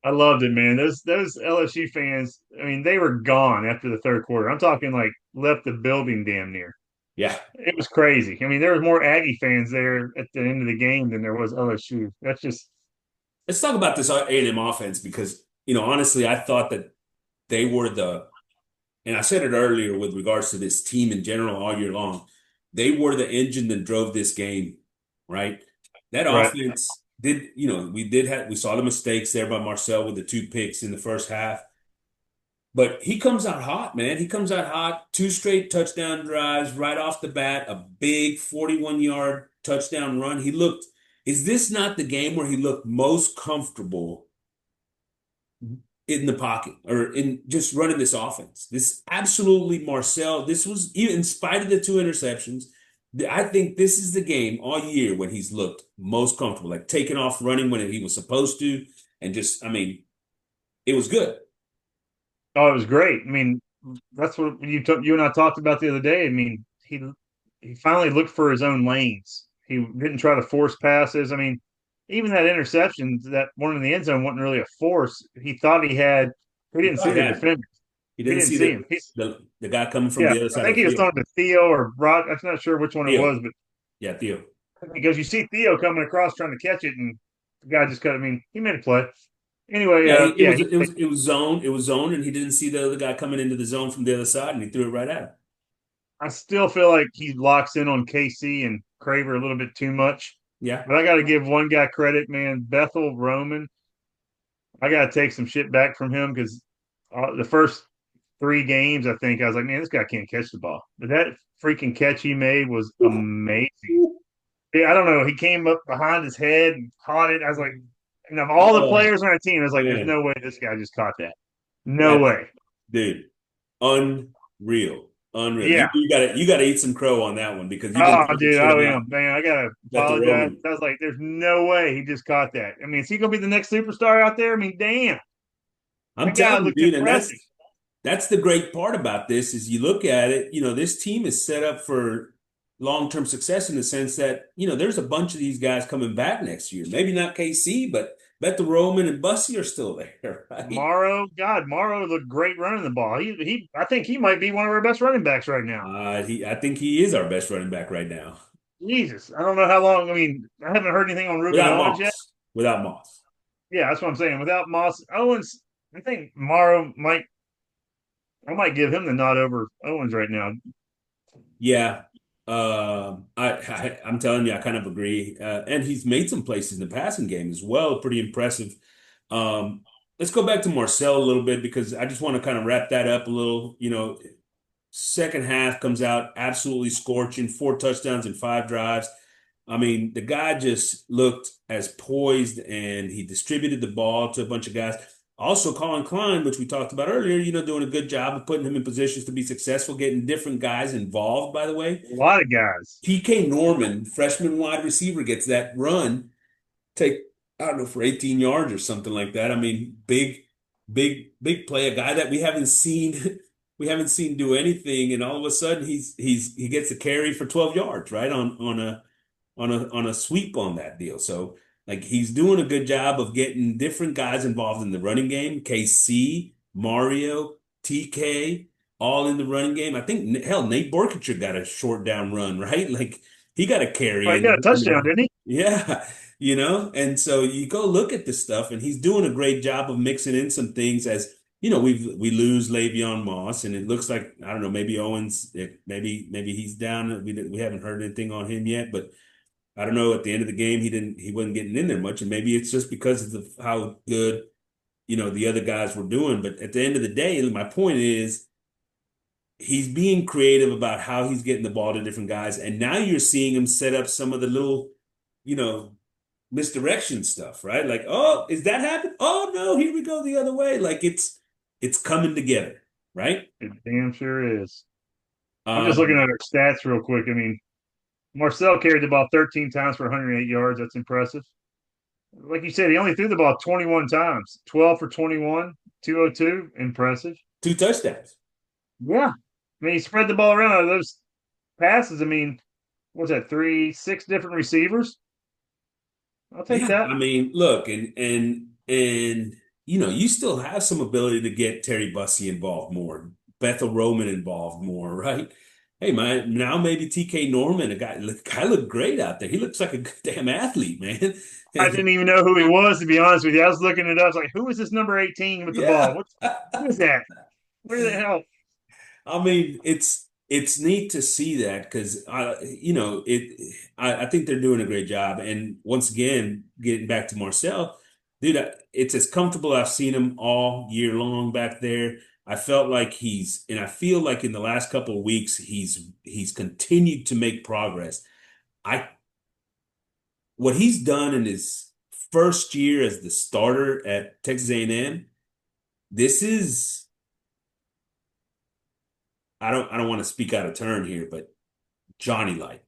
I loved it, man. Those LSU fans, I mean, they were gone after the third quarter. I'm talking like left the building damn near. Yeah. It was crazy. I mean, there was more Aggie fans there at the end of the game than there was LSU. That's just Let's talk about this A&M offense because, honestly, I thought that they were and I said it earlier with regards to this team in general all year long, they were the engine that drove this game, right? That right. offense we saw the mistakes there by Marcel with the 2 picks in the first half. But he comes out hot, man. He comes out hot. 2 straight touchdown drives right off the bat, a big 41-yard touchdown run. Is this not the game where he looked most comfortable in the pocket or in just running this offense? This absolutely Marcel. This was even in spite of the 2 interceptions. I think this is the game all year when he's looked most comfortable, like taking off running when he was supposed to, and it was good. Oh, it was great. I mean, that's what you and I talked about the other day. I mean, he finally looked for his own lanes. He didn't try to force passes. I mean, even that interception, that one in the end zone wasn't really a force. He thought he had. He He didn't thought see he the had it. defender. He He didn't didn't see see him. He's the guy coming from yeah. the other I side think of he the was field. talking to Theo or Brock. I'm not sure which one it Theo. was, but Yeah, Theo. because you see Theo coming across trying to catch it, and The guy just cut. I mean, he made a play. Anyway, Yeah, yeah, it was zone. It was zone, and he didn't see the other guy coming into the zone from the other side, and he threw it right at him. I still feel like he locks in on KC and Craver a little bit too much. Yeah. But I got to give one guy credit, man. Bethel Roman. I got to take some shit back from him because the first 3 games, I think I was like, man, this guy can't catch the ball. But that freaking catch he made was amazing. Yeah, I don't know. He came up behind his head and caught it. I was like, and of all the Oh players on our team, I was like, there's man, no way this guy just caught that. No that's way. dude, unreal, unreal. Yeah. You gotta eat some crow on that one because you've been Oh, talking dude, shit I about am, man. I gotta Bethel apologize. Roman. I was like, there's no way he just caught that. I mean, is he gonna be the next superstar out there? I mean, damn, I'm that guy telling you, looked dude, and impressive. that's the great part about this is you look at it, this team is set up for long-term success in the sense that, there's a bunch of these guys coming back next year. Maybe not KC, but Bethel Roman and Bussy are still there, right? Morrow looked great running the ball. I think he might be one of our best running backs right now. I think he is our best running back right now, Jesus, I don't know how long. I mean, I haven't heard anything on Ruben without Owens yet. Moss. Without Moss. Yeah, that's what I'm saying. Without Moss, Owens, I think Morrow might. I might give him the nod over Owens right now. Yeah. I'm telling you, I kind of agree. And he's made some places in the passing game as well. Pretty impressive. Um, let's go back to Marcel a little bit because I just want to kind of wrap that up a little. Second half comes out absolutely scorching, 4 touchdowns and 5 drives. I mean, the guy just looked as poised and he distributed the ball to a bunch of guys. Also, Colin Klein, which we talked about earlier, doing a good job of putting him in positions to be successful, getting different guys involved, by the way. A lot of guys. TK Norman, freshman wide receiver, gets that run, take, I don't know, for 18 yards or something like that. I mean, big play, a guy that we haven't seen we haven't seen do anything, and all of a sudden he gets a carry for 12 yards, right? On a sweep on that deal. So like he's doing a good job of getting different guys involved in the running game. KC, Mario, TK, all in the running game. I think hell, Nate Borkicher got a short down run, right? Like he got a carry Well, he got a touchdown, didn't he? yeah, and so you go look at this stuff, and he's doing a great job of mixing in some things as we lose Le'Veon Moss, and it looks like I don't know, maybe Owens, maybe he's down. We haven't heard anything on him yet, but I don't know. At the end of the game, he wasn't getting in there much, and maybe it's just because of how good the other guys were doing. But at the end of the day, my point is he's being creative about how he's getting the ball to different guys, and now you're seeing him set up some of the little, you know, misdirection stuff, right? Like, oh, is that happening? Oh no, here we go the other way. Like it's coming together, right? It damn sure is. I'm just looking Um, at our stats real quick. I mean, Marcel carried the ball 13 times for 108 yards. That's impressive. Like you said, he only threw the ball 21 times, 12 for 21, 202. Impressive. 2 touchdowns. Yeah. I mean, he spread the ball around out of those passes. I mean, what's that, 6 different receivers? I'll take Yeah, that. I mean, look, and you still have some ability to get Terry Bussey involved more, Bethel Roman involved more, right? Hey, man, now maybe TK Norman, a guy looked great out there. He looks like a damn athlete, man. I didn't even know who he was, to be honest with you. I was looking it up. I was like, who is this number 18 with the ball? Yeah. Who is that? Where the hell? I mean, it's neat to see that because I think they're doing a great job. And once again, getting back to Marcel, dude, it's as comfortable I've seen him all year long back there. I felt like and I feel like in the last couple of weeks he's continued to make progress. I what he's done in his first year as the starter at Texas A&M, this is I don't want to speak out of turn here, but Johnny like.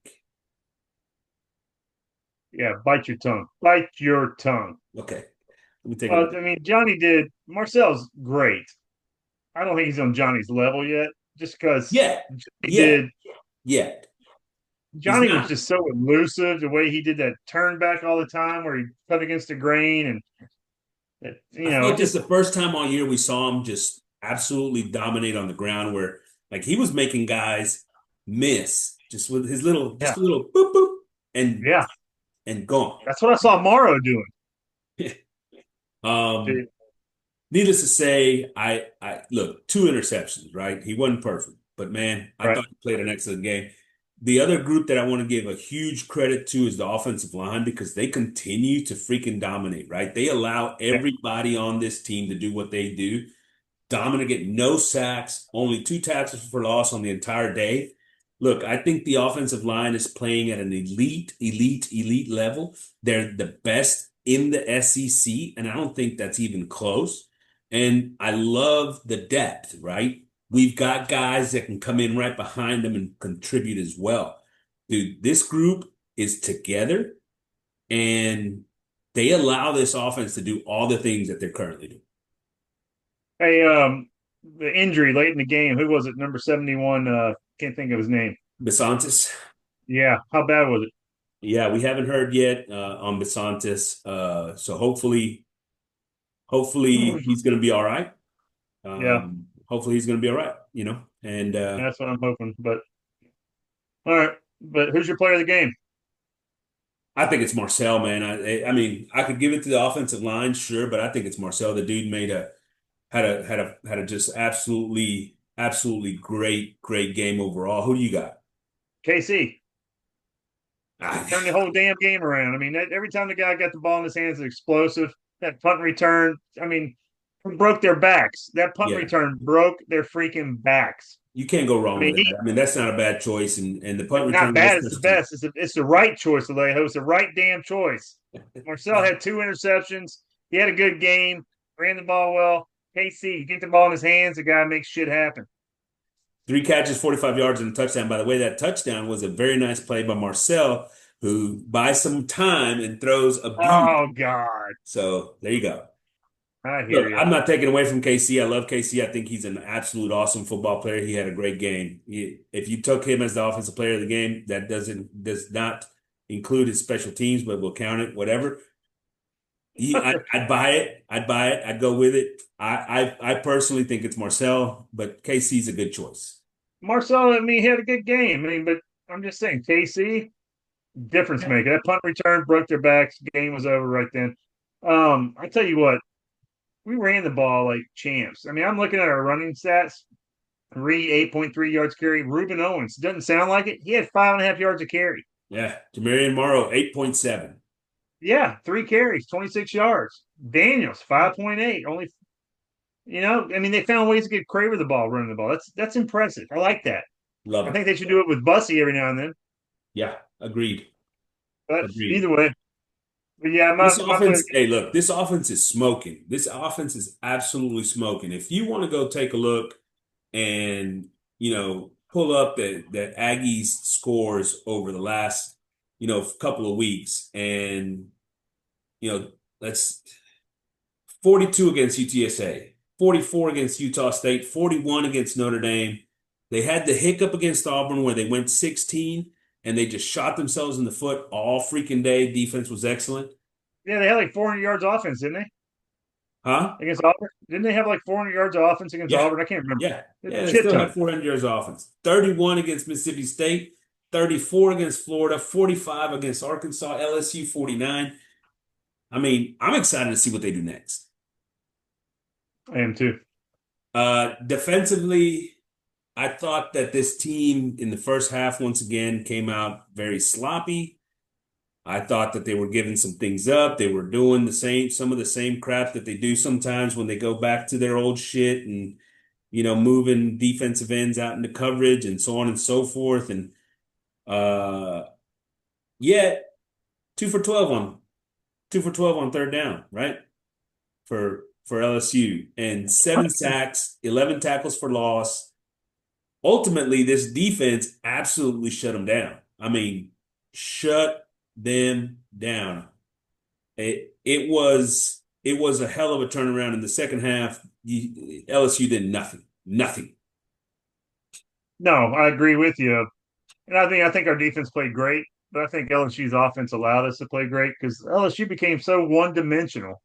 Yeah, bite your tongue. Bite your tongue. Okay. Let me take a look. I mean, Marcel's great. I don't think he's on Johnny's level yet, just because Yeah. he Yeah. did. Yeah. He's Johnny was not. just so elusive, the way he did that turn back all the time where he cut against the grain and I it felt this just, the first time all year we saw him just absolutely dominate on the ground where like he was making guys miss just with his little yeah, just a little boop boop and yeah. and gone. That's what I saw Morrow doing. Um, Needless to say, I look, two interceptions, right? He wasn't perfect, but man, I Right. thought he played an excellent game. The other group that I want to give a huge credit to is the offensive line because they continue to freaking dominate, right? They allow Yeah. everybody on this team to do what they do. Dominant, get no sacks, only two tackles for loss on the entire day. Look, I think the offensive line is playing at an elite level. They're the best in the SEC, and I don't think that's even close. And I love the depth, right? We've got guys that can come in right behind them and contribute as well. Dude, this group is together and they allow this offense to do all the things that they're currently doing. Hey, the injury late in the game. Who was it? Number 71. Can't think of his name. Besantis. Yeah. How bad was it? Yeah, we haven't heard yet on Besantis. So hopefully he's going to be all right. Yeah. Hopefully he's going to be all right, and That's what I'm hoping. But all right. But who's your player of the game? I think it's Marcel, man. I mean, I could give it to the offensive line, sure, but I think it's Marcel. The dude had a just absolutely great game overall. Who do you got? KC. Turned the Ah, whole damn game around. I mean, every time the guy got the ball in his hands, it's explosive. That punt return, I mean, broke their backs. That punt yeah, return broke their freaking backs. you can't go I wrong with mean, that. I mean, that's not a bad choice, and the punt not return was bad. It's the special team. best. It's the right choice, Alejo. It's the right damn choice. Marcel had two interceptions. He had a good game. Ran the ball well. KC, you get the ball in his hands, the guy makes shit happen. Three catches, 45 yards, and a touchdown. By the way, that touchdown was a very nice play by Marcel, who buys some time and throws a Oh beauty. God, So there you go. I Look, hear you. I'm not taking away from KC. I love KC. I think he's an absolute awesome football player. He had a great game. If you took him as the offensive player of the game, that does not include his special teams, but we'll count it, whatever. I'd buy it. I'd buy it. I'd go with it. I personally think it's Marcel, but KC's a good choice. Marcel, I mean, he had a good game. I mean, but I'm just saying, KC, difference maker. That punt return broke their backs. Game was over right then. I tell you what, we ran the ball like champs. I mean, I'm looking at our running stats. Reed, 8.3 yards carry. Reuben Owens, doesn't sound like it. He had 5.5 yards of carry. Yeah, Jamarian Morrow, 8.7. Yeah, 3 carries, 26 yards. Daniels, 5.8. Only, I mean, they found ways to get Craver the ball, running the ball. That's impressive. I like that. Love I it. think they should do it with Bussy every now and then. Yeah, agreed. But Agreed. either way, but yeah, This my player. offense, hey, look, this offense is smoking. This offense is absolutely smoking. If you want to go take a look and, pull up the Aggies scores over the last, couple of weeks and, let's 42 against UTSA, 44 against Utah State, 41 against Notre Dame. They had the hiccup against Auburn where they went 16 and they just shot themselves in the foot all freaking day. Defense was excellent. Yeah, they had like 400 yards offense, didn't they? Huh? Against Auburn? Didn't they have like 400 yards of offense against Yeah. Auburn? I can't remember. Yeah. Yeah. They Shit still had ton. 400 yards offense. 31 against Mississippi State, 34 against Florida, 45 against Arkansas, LSU 49. I mean, I'm excited to see what they do next. I am too. Defensively, I thought that this team in the first half once again came out very sloppy. I thought that they were giving some things up. They were doing some of the same crap that they do sometimes when they go back to their old shit and, moving defensive ends out into coverage and so on and so forth. And uh, yet 2 for 12 on third down, right? For LSU and 7 sacks, 11 tackles for loss. Ultimately, this defense absolutely shut them down. I mean, shut them down. It was a hell of a turnaround in the second half. LSU did nothing. No, I agree with you. And I think our defense played great, but I think LSU's offense allowed us to play great because LSU became so one dimensional.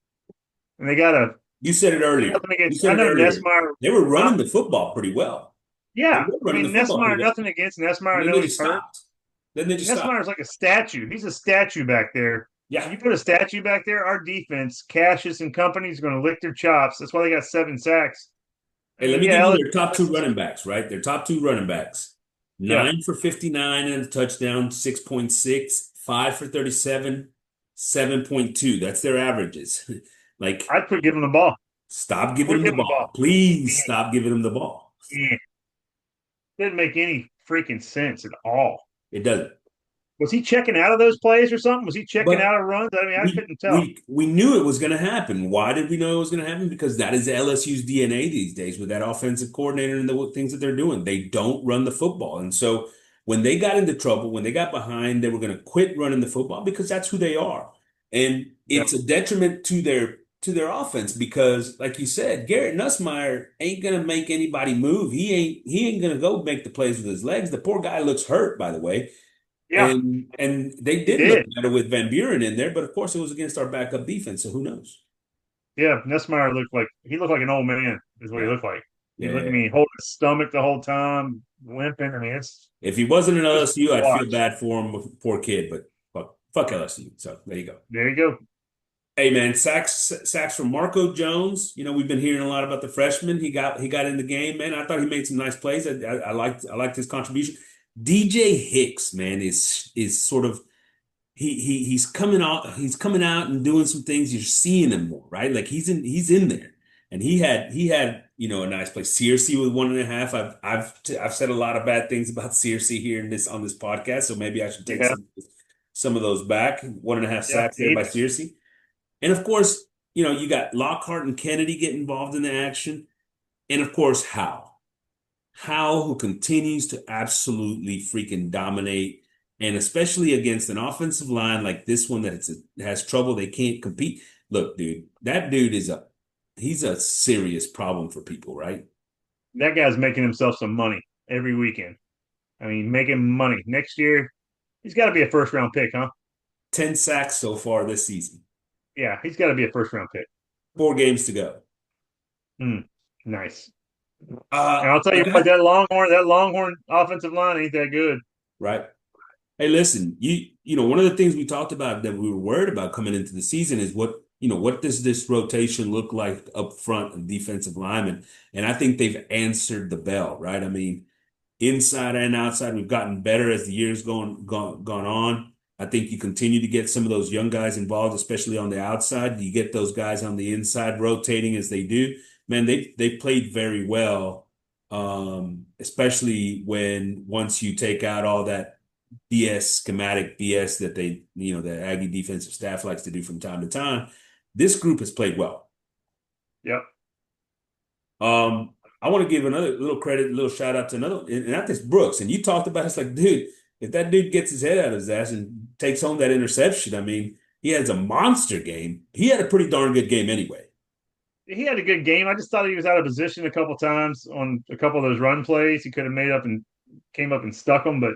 And they got to You said it earlier. nothing You against. said I it know earlier. Nessmeyer. They were Huh? running the football pretty well. They Yeah, were I running the mean football Nessmeyer. pretty well. Nothing against Nessmeyer. I And then know they just he's hurt. stopped. Then they just stopped. Nessmeyer's like a statue. He's a statue back there. Yeah. You put a statue back there, our defense, Cassius and company is going to lick their chops. That's why they got 7 sacks. I Hey, let mean, me yeah, give you their top two LSU, running backs, right? Their top two running backs. yeah, 9 for 59 and a touchdown, 6.6, 5 for 37, 7.2. That's their averages. Like, I'd quit giving them the ball. stop giving Quit them the giving them the ball. ball. Please stop giving them the ball. Yeah. Didn't make any freaking sense at all. It doesn't. Was he checking out of those plays or something? Was he checking But out of runs? I mean, I we couldn't tell. we knew it was going to happen. Why did we know it was going to happen? Because that is LSU's DNA these days with that offensive coordinator and the things that they're doing. They don't run the football. And so when they got into trouble, when they got behind, they were going to quit running the football because that's who they are. And Yep. it's a detriment to their offense because, like you said, Garrett Nussmeier ain't going to make anybody move. He ain't going to go make the plays with his legs. The poor guy looks hurt, by the way. Yeah, And they he did look did. better with Van Buren in there, but of course it was against our backup defense, so who knows? Yeah, Nussmeier looked like an old man, is what he Yeah, looked like. He yeah, looked yeah. at me holding his stomach the whole time, limping. I mean, If he wasn't an it was LSU, to I'd feel watch. bad for him, poor kid, but fuck LSU. So there you go. There you go. Hey man, sacks from Marco Jones. You know, we've been hearing a lot about the freshman. He got in the game, man. I thought he made some nice plays. I liked his contribution. DJ Hicks, man, is sort of he's coming out and doing some things. You're seeing him more, right? Like he's in there. And he had a nice play. Searcy with 1.5. I've said a lot of bad things about Searcy here on this podcast, so maybe I should take Yeah, some of those back. 1.5 yeah. sacks there by Searcy. And of course, you got Lockhart and Kennedy get involved in the action. And of course, Howell, who continues to absolutely freaking dominate, and especially against an offensive line like this one that has trouble, they can't compete. Look, dude, that dude he's a serious problem for people, right? That guy's making himself some money every weekend. I mean, making money. Next year, he's got to be a first round pick, huh? 10 sacks so far this season. Yeah, he's got to be a first round pick. 4 games to go. Nice. Uh, And I'll tell a you what, guy, that Longhorn offensive line ain't that good. right? Hey, listen, one of the things we talked about that we were worried about coming into the season is what does this rotation look like up front of defensive linemen? And I think they've answered the bell, right? I mean, inside and outside, we've gotten better as the years gone on. I think you continue to get some of those young guys involved, especially on the outside. You get those guys on the inside rotating as they do. Man, they played very well, especially once you take out all that schematic BS that the Aggie defensive staff likes to do from time to time. This group has played well. Yep. I want to give another little credit, a little shout out to another, and not this Brooks. And you talked about it's like, dude, if that dude gets his head out of his ass and takes home that interception, I mean, he has a monster game. He had a pretty darn good game anyway. He had a good game. I just thought he was out of position a couple times on a couple of those run plays. He could have made up and came up and stuck them, but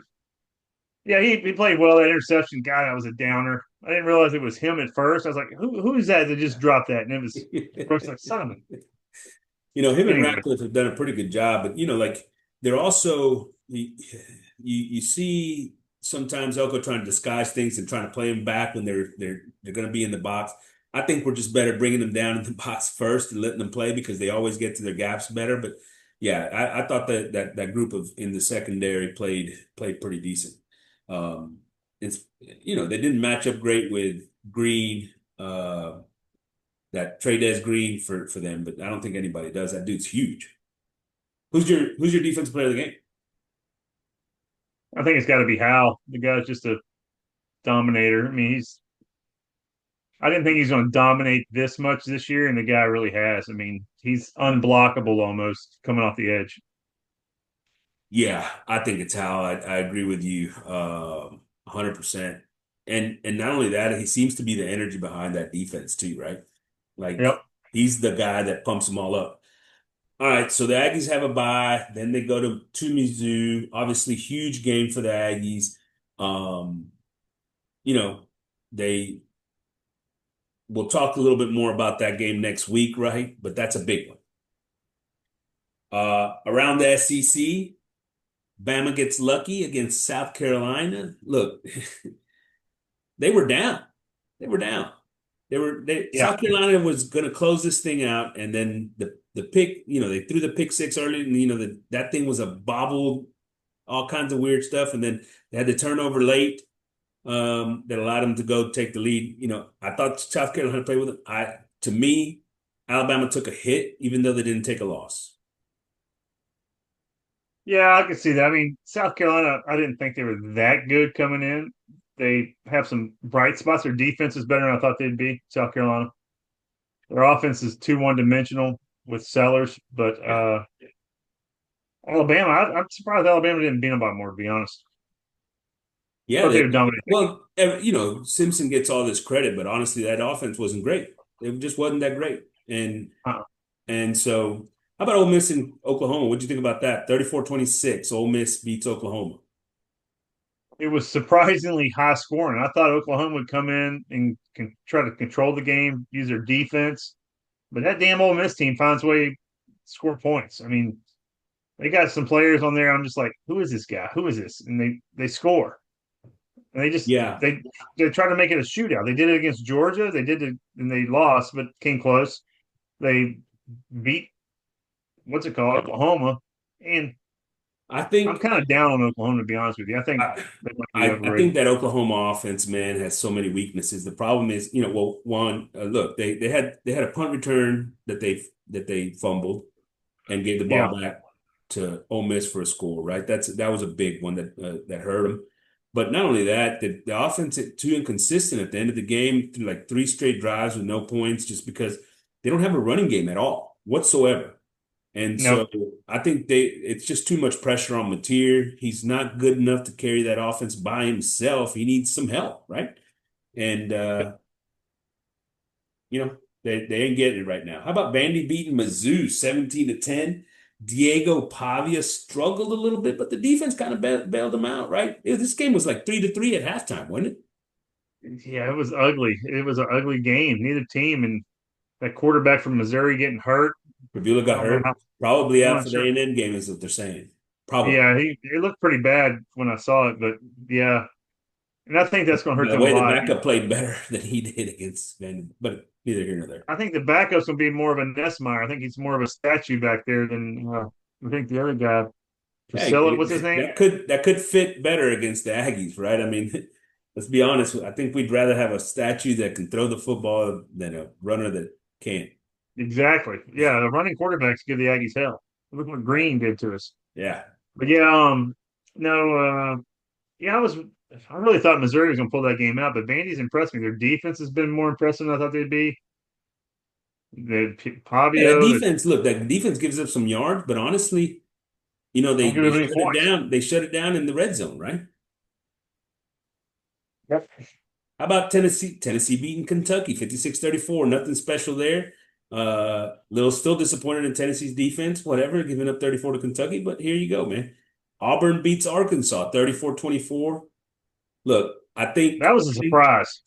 yeah, he played well. That interception, God, that was a downer. I didn't realize it was him at first. I was like, who's that just dropped that? And it was Brooks, like, son of a. Him and Anyway, Ratcliffe have done a pretty good job, but like they're also you see sometimes Elko trying to disguise things and trying to play them back when they're going to be in the box. I think we're just better bringing them down in the box first and letting them play because they always get to their gaps better. But yeah, I thought that group in the secondary played pretty decent. It's they didn't match up great with Green. That Trey Green for them, but I don't think anybody does. That dude's huge. Who's your defensive player of the game? I think it's got to be Hal. The guy's just a dominator. I mean, I didn't think he's going to dominate this much this year, and the guy really has. I mean, he's unblockable almost coming off the edge. Yeah, I think it's Hal. I agree with you 100%. And not only that, he seems to be the energy behind that defense too, right? Like Yep. he's the guy that pumps them all up. All right, so the Aggies have a bye. Then they go to Mizzou. Obviously, huge game for the Aggies. Um, you know, they we'll talk a little bit more about that game next week, right? But that's a big one. Around the SEC, Bama gets lucky against South Carolina. Look, they were down. They were down. Yeah, South Carolina was going to close this thing out, and then the pick, they threw the pick six early, and that thing was a bobble, all kinds of weird stuff, and then they had the turnover late that allowed them to go take the lead. I thought South Carolina played with them. To me, Alabama took a hit, even though they didn't take a loss. yeah, I can see that. I mean, South Carolina, I didn't think they were that good coming in. They have some bright spots. Their defense is better than I thought they'd be. South Carolina. Their offense is too one-dimensional with Sellers, but Yeah. Alabama, I'm surprised Alabama didn't beat them by more. To be honest, I Yeah, thought they would dominate that game. well, Simpson gets all this credit, but honestly, that offense wasn't great. It just wasn't that great. Uh-uh. And so, how about Ole Miss and Oklahoma? What'd you think about that? 34-26, Ole Miss beats Oklahoma. It was surprisingly high scoring. I thought Oklahoma would come in and try to control the game, use their defense, but that damn Ole Miss team finds a way to score points. I mean, they got some players on there. I'm just like, who is this guy? Who is this? And they score. And they just Yeah, they try to make it a shootout. They did it against Georgia. They did it and they lost, but came close. They beat what's it called, Oklahoma. And I I'm think kind of down on Oklahoma to be honest with you. I think I, they might be I think overrated. that Oklahoma offense, man, has so many weaknesses. The problem is, well, one, look, they had a punt return that they fumbled and gave the Yeah, ball back to Ole Miss for a score, right? That was a big one that hurt them. But not only that, the offense is too inconsistent at the end of the game through like three straight drives with no points, just because they don't have a running game at all whatsoever. And no, so I think it's just too much pressure on Mateer. He's not good enough to carry that offense by himself. He needs some help, right? And they ain't getting it right now. How about Vandy beating Mizzou 17-10? Diego Pavia struggled a little bit, but the defense kind of bailed him out, right? This game was like 3-3 at halftime, wasn't it? yeah, it was ugly. It was an ugly game. Neither team, and that quarterback from Missouri getting hurt. Pavila I got don't know hurt, how. probably I'm out not for the sure. A&M game, is what they're saying. Probably. Yeah, it looked pretty bad when I saw it, but yeah, and I think that's going to hurt By the them a way, the lot. backup played better than he did against Vandy, but neither here nor there. I think the backup's going to be more of a Nessmeyer. I think he's more of a statue back there than I think the other guy, Priscilla. Hey, What's his name? that could fit better against the Aggies, right? I mean, let's be honest. I think we'd rather have a statue that can throw the football than a runner that can't. Exactly. Yeah, the running quarterbacks give the Aggies hell. Look what Green did to us. Yeah. But yeah, no, yeah, I really thought Missouri was going to pull that game out, but Vandy's impressed me. Their defense has been more impressive than I thought they'd be. The Yeah, that Pavio, that defense, look, that defense gives up some yards, but honestly, don't give they them any shut it points. down. They shut it down in the red zone, right? Yep. How about Tennessee? Tennessee beating Kentucky 56-34. Nothing special there. Little still disappointed in Tennessee's defense, whatever, giving up 34 to Kentucky, but here you go, man. Auburn beats Arkansas 34-24. Look, That was a I think, surprise.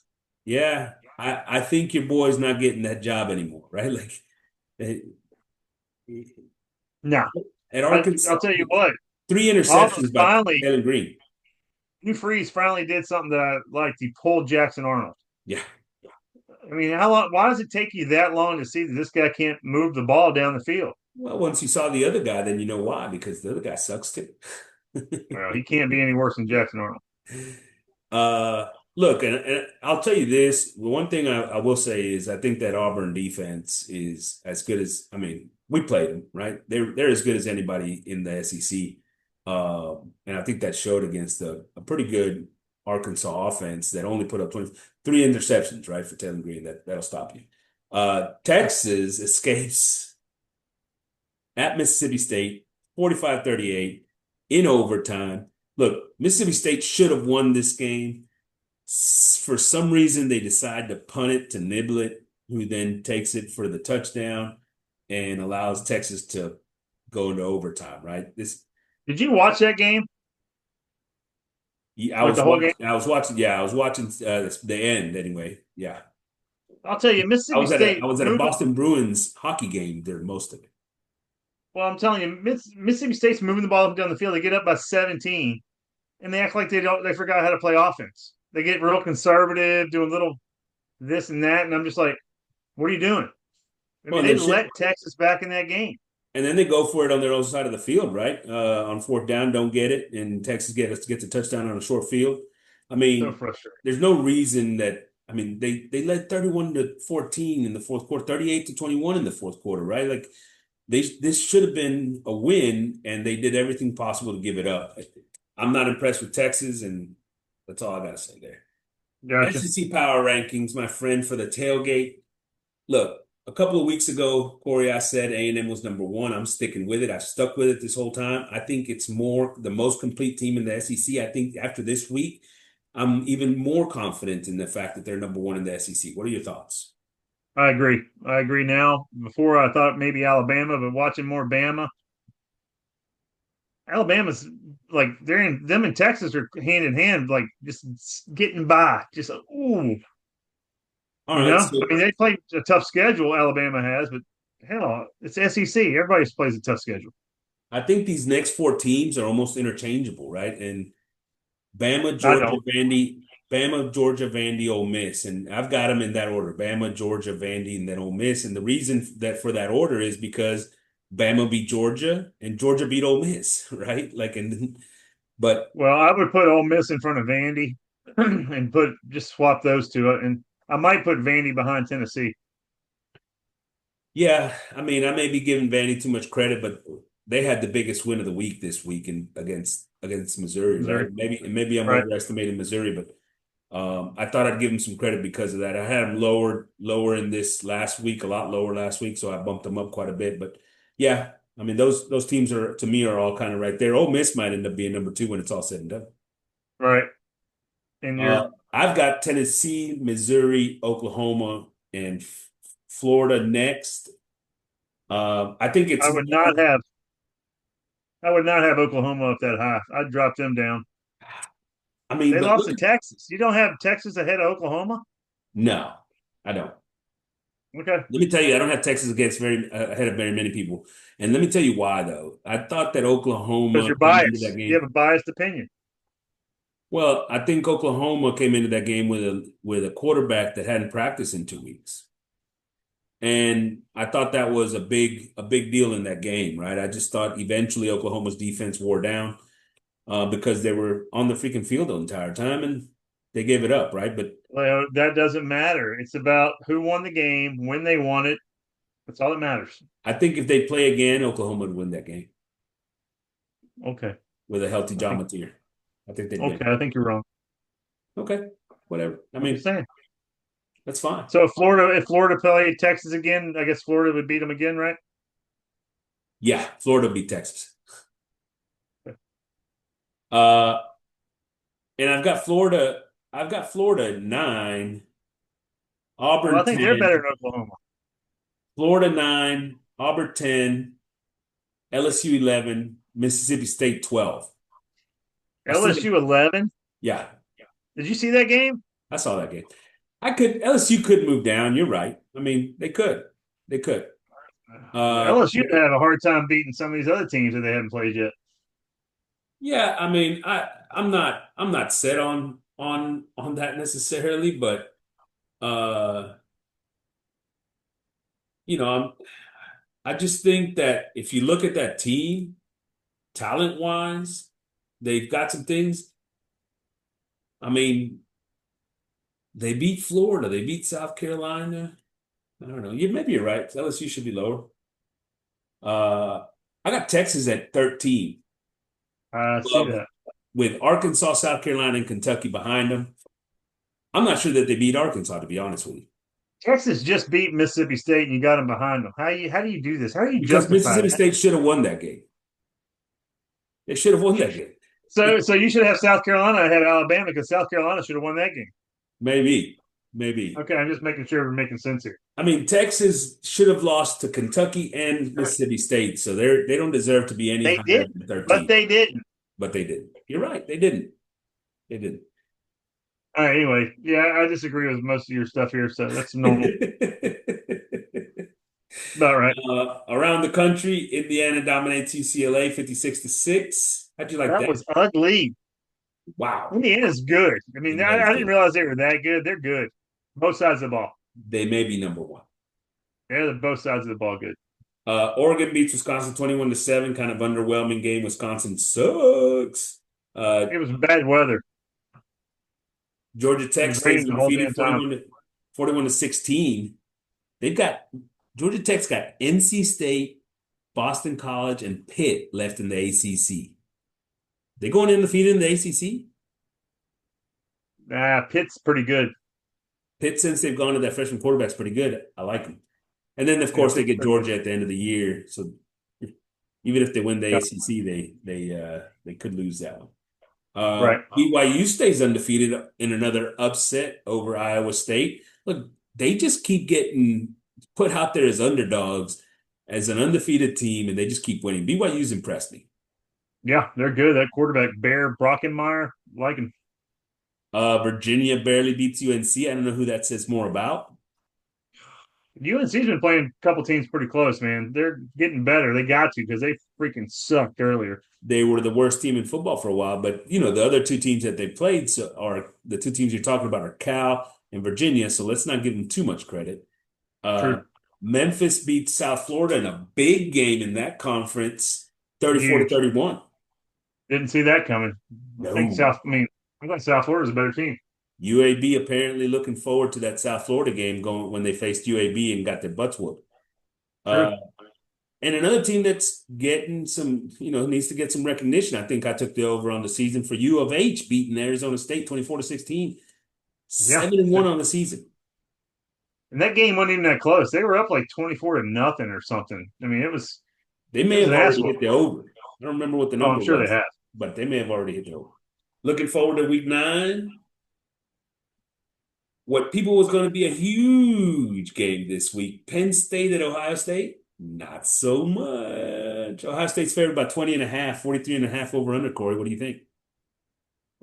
yeah, I think your boy's not getting that job anymore, right? Like eh, No, at Arkansas, I'll tell you what, three Auburn's interceptions by finally, Taylor Green. Hugh Freeze finally did something that I liked. He pulled Jackson Arnold. Yeah. I mean, how long? Why does it take you that long to see that this guy can't move the ball down the field? Well, once you saw the other guy, then you know why, because the other guy sucks too. Well, he can't be any worse than Jackson Arnold. Uh, Look, and I'll tell you this. The one thing I will say is I think that Auburn defense is as good as, I mean, we played them, right? They're as good as anybody in the SEC. And I think that showed against a pretty good Arkansas offense that only put up 23 interceptions, right, for Taylor Green. That'll stop you. Texas escapes at Mississippi State 45-38 in overtime. Look, Mississippi State should have won this game. For some reason, they decide to punt it to Niblett, who then takes it for the touchdown and allows Texas to go into overtime, right? Did you watch that game? I Like was the whole game? watching, I was watching, yeah, I was watching the end anyway. Yeah. I'll tell you, I Mississippi was at a I State was at a moving. Boston Bruins hockey game during most of it. Well, I'm telling you, Mississippi State's moving the ball up down the field. They get up by 17, and they act like they don't. They forgot how to play offense. They get real conservative, doing little this and that, and I'm just like, what are you doing? I mean, Well, they they should, let Texas back in that game. and then they go for it on their own side of the field, right? On fourth down, don't get it, and Texas gets a touchdown on a short field. I So mean, frustrating. there's no reason that. I mean, they led 31-14 in the fourth quarter, 38-21 in the fourth quarter, right? Like this should have been a win, and they did everything possible to give it up. I'm not impressed with Texas, and that's all I gotta say there. Gotcha. SEC power rankings, my friend, for the tailgate. Look, a couple of weeks ago, Corey, I said A&M was number one. I'm sticking with it. I've stuck with it this whole time. I think it's the most complete team in the SEC. I think after this week, I'm even more confident in the fact that they're number one in the SEC. What are your thoughts? I agree. I agree now. Before I thought maybe Alabama, but watching more Bama, Alabama's like they're in them and Texas are hand in hand, like just getting by. Just ooh, All right, so I mean, they played a tough schedule. Alabama has, but hell, it's SEC. Everybody plays a tough schedule. I think these next four teams are almost interchangeable, right? And Bama, I Georgia, don't. Vandy, Ole Miss, and I've got them in that order: Bama, Georgia, Vandy, and then Ole Miss. And the reason that for that order is because Bama beat Georgia and Georgia beat Ole Miss, right? But Well, I would put Ole Miss in front of Vandy, and put just swap those two, and I might put Vandy behind Tennessee. yeah, I mean, I may be giving Vandy too much credit, but they had the biggest win of the week this week against Missouri, right? Missouri, Maybe I'm right? overestimating Missouri, but I thought I'd give them some credit because of that. I had them lower in this last week, a lot lower last week, so I bumped them up quite a bit. But yeah, I mean those teams are to me are all kind of right there. Ole Miss might end up being number two when it's all said and done. Right. And you're. I've got Tennessee, Missouri, Oklahoma, and Florida next. I think it's I would not have. I would not have Oklahoma up that high. I'd drop them down. I mean, They but lost look to at Texas. You don't have Texas ahead of Oklahoma? no, I don't. Okay. Let me tell you, I don't have Texas against very ahead of very many people, and let me tell you why though. I thought that Because Oklahoma you're came into that biased. You have game. a biased opinion. Well, I think Oklahoma came into that game with a quarterback that hadn't practiced in 2 weeks, and I thought that was a big deal in that game, right? I just thought eventually Oklahoma's defense wore down because they were on the freaking field the entire time, and they gave it up, right? But Well, that doesn't matter. It's about who won the game, when they won it. That's all that matters. I think if they play again, Oklahoma would win that game Okay. with a healthy I John think Mateer. I think they'd win. okay, I think you're wrong. Okay, whatever. I I'm just mean, saying. that's fine. So if Florida played Texas again, I guess Florida would beat them again, right? Yeah, Florida beat Texas. Uh, and I've got Florida at 9, Well, I Auburn think they're 10, better than Oklahoma. Florida 9, Auburn 10, LSU 11, Mississippi State 12. I still LSU 11. yeah, Did you see that game? I saw that game. LSU could move down. You're right. I mean, they could. They could. LSU would have a hard time beating some of these other teams that they haven't played yet. Yeah, I mean, I'm not set on that necessarily, but uh, you know, I just think that if you look at that team, talent wise, they've got some things. I mean, they beat Florida, they beat South Carolina. I don't know. Maybe you're right. LSU should be lower. Uh, I got Texas at 13, I see uh, that. with Arkansas, South Carolina, and Kentucky behind them. I'm not sure that they beat Arkansas, to be honest with you. Texas just beat Mississippi State and you got them behind them. How do you do this? How do you Because justify Mississippi that? State should have won that game. They should have won that game. So you should have South Carolina ahead of Alabama because South Carolina should have won that game. Maybe, maybe. Okay, I'm just making sure we're making sense here. I mean, Texas should have lost to Kentucky and Mississippi State, so they don't deserve to be any They higher didn't, than but 13. they didn't. But they didn't. You're right. They didn't. They didn't. All right, anyway, yeah, I disagree with most of your stuff here, so that's normal. About right. Around the country, Indiana dominates UCLA 56-6. How'd you like That that? was ugly. Wow. Indiana's good. I mean, I Indiana's didn't good. realize they were that good. They're good. Both sides of the ball. They may be number one. Yeah, they're both sides of the ball good. Oregon beats Wisconsin 21-7. Kind of underwhelming game. Wisconsin sucks. It was bad weather. Georgia It Tech was stays raining the whole undefeated damn time. 41 to 16. They've got Georgia Tech's got NC State, Boston College, and Pitt left in the ACC. They going undefeated in the ACC? Pitt's pretty good. Pitt, since they've gone to that freshman quarterback's pretty good. I like them. And then of Yeah, course they Pitt's get pretty good. Georgia at the end of the year. So even if they win the Yeah, ACC, they could lose that one. right. BYU stays undefeated in another upset over Iowa State. Look, they just keep getting put out there as underdogs, as an undefeated team, and they just keep winning. BYU's impressed me. Yeah, they're good. That quarterback, Bear Brockenmeyer, like him. Virginia barely beats UNC. I don't know who that says more about. UNC's been playing a couple teams pretty close, man. They're getting better. They got to because they freaking sucked earlier. They were the worst team in football for a while, but the other two teams that they played are the two teams you're talking about are Cal and Virginia. So let's not give them too much credit. Uh, True. Memphis beat South Florida in a big game in that conference, 34 to Huge. 31. Didn't see that coming. No. I thought South Florida's a better team. UAB apparently looking forward to that South Florida game going when they faced UAB and got their butts whooped. True. Uh, and another team that's getting some, needs to get some recognition. I think I took the over on the season for U of H beating Arizona State 24 to 16. Yeah. 7-1 on the season. And that game wasn't even that close. They were up like 24 to nothing or something. I mean, They it may was have an ass already hit whooping. the over. I don't remember what the Oh, number I'm sure was, they have. but they may have already hit the over. Looking forward to week 9. What people was going to be a huge game this week. Penn State at Ohio State? Not so much. Ohio State's favored by 20.5, 43.5 over under, Corey. What do you think?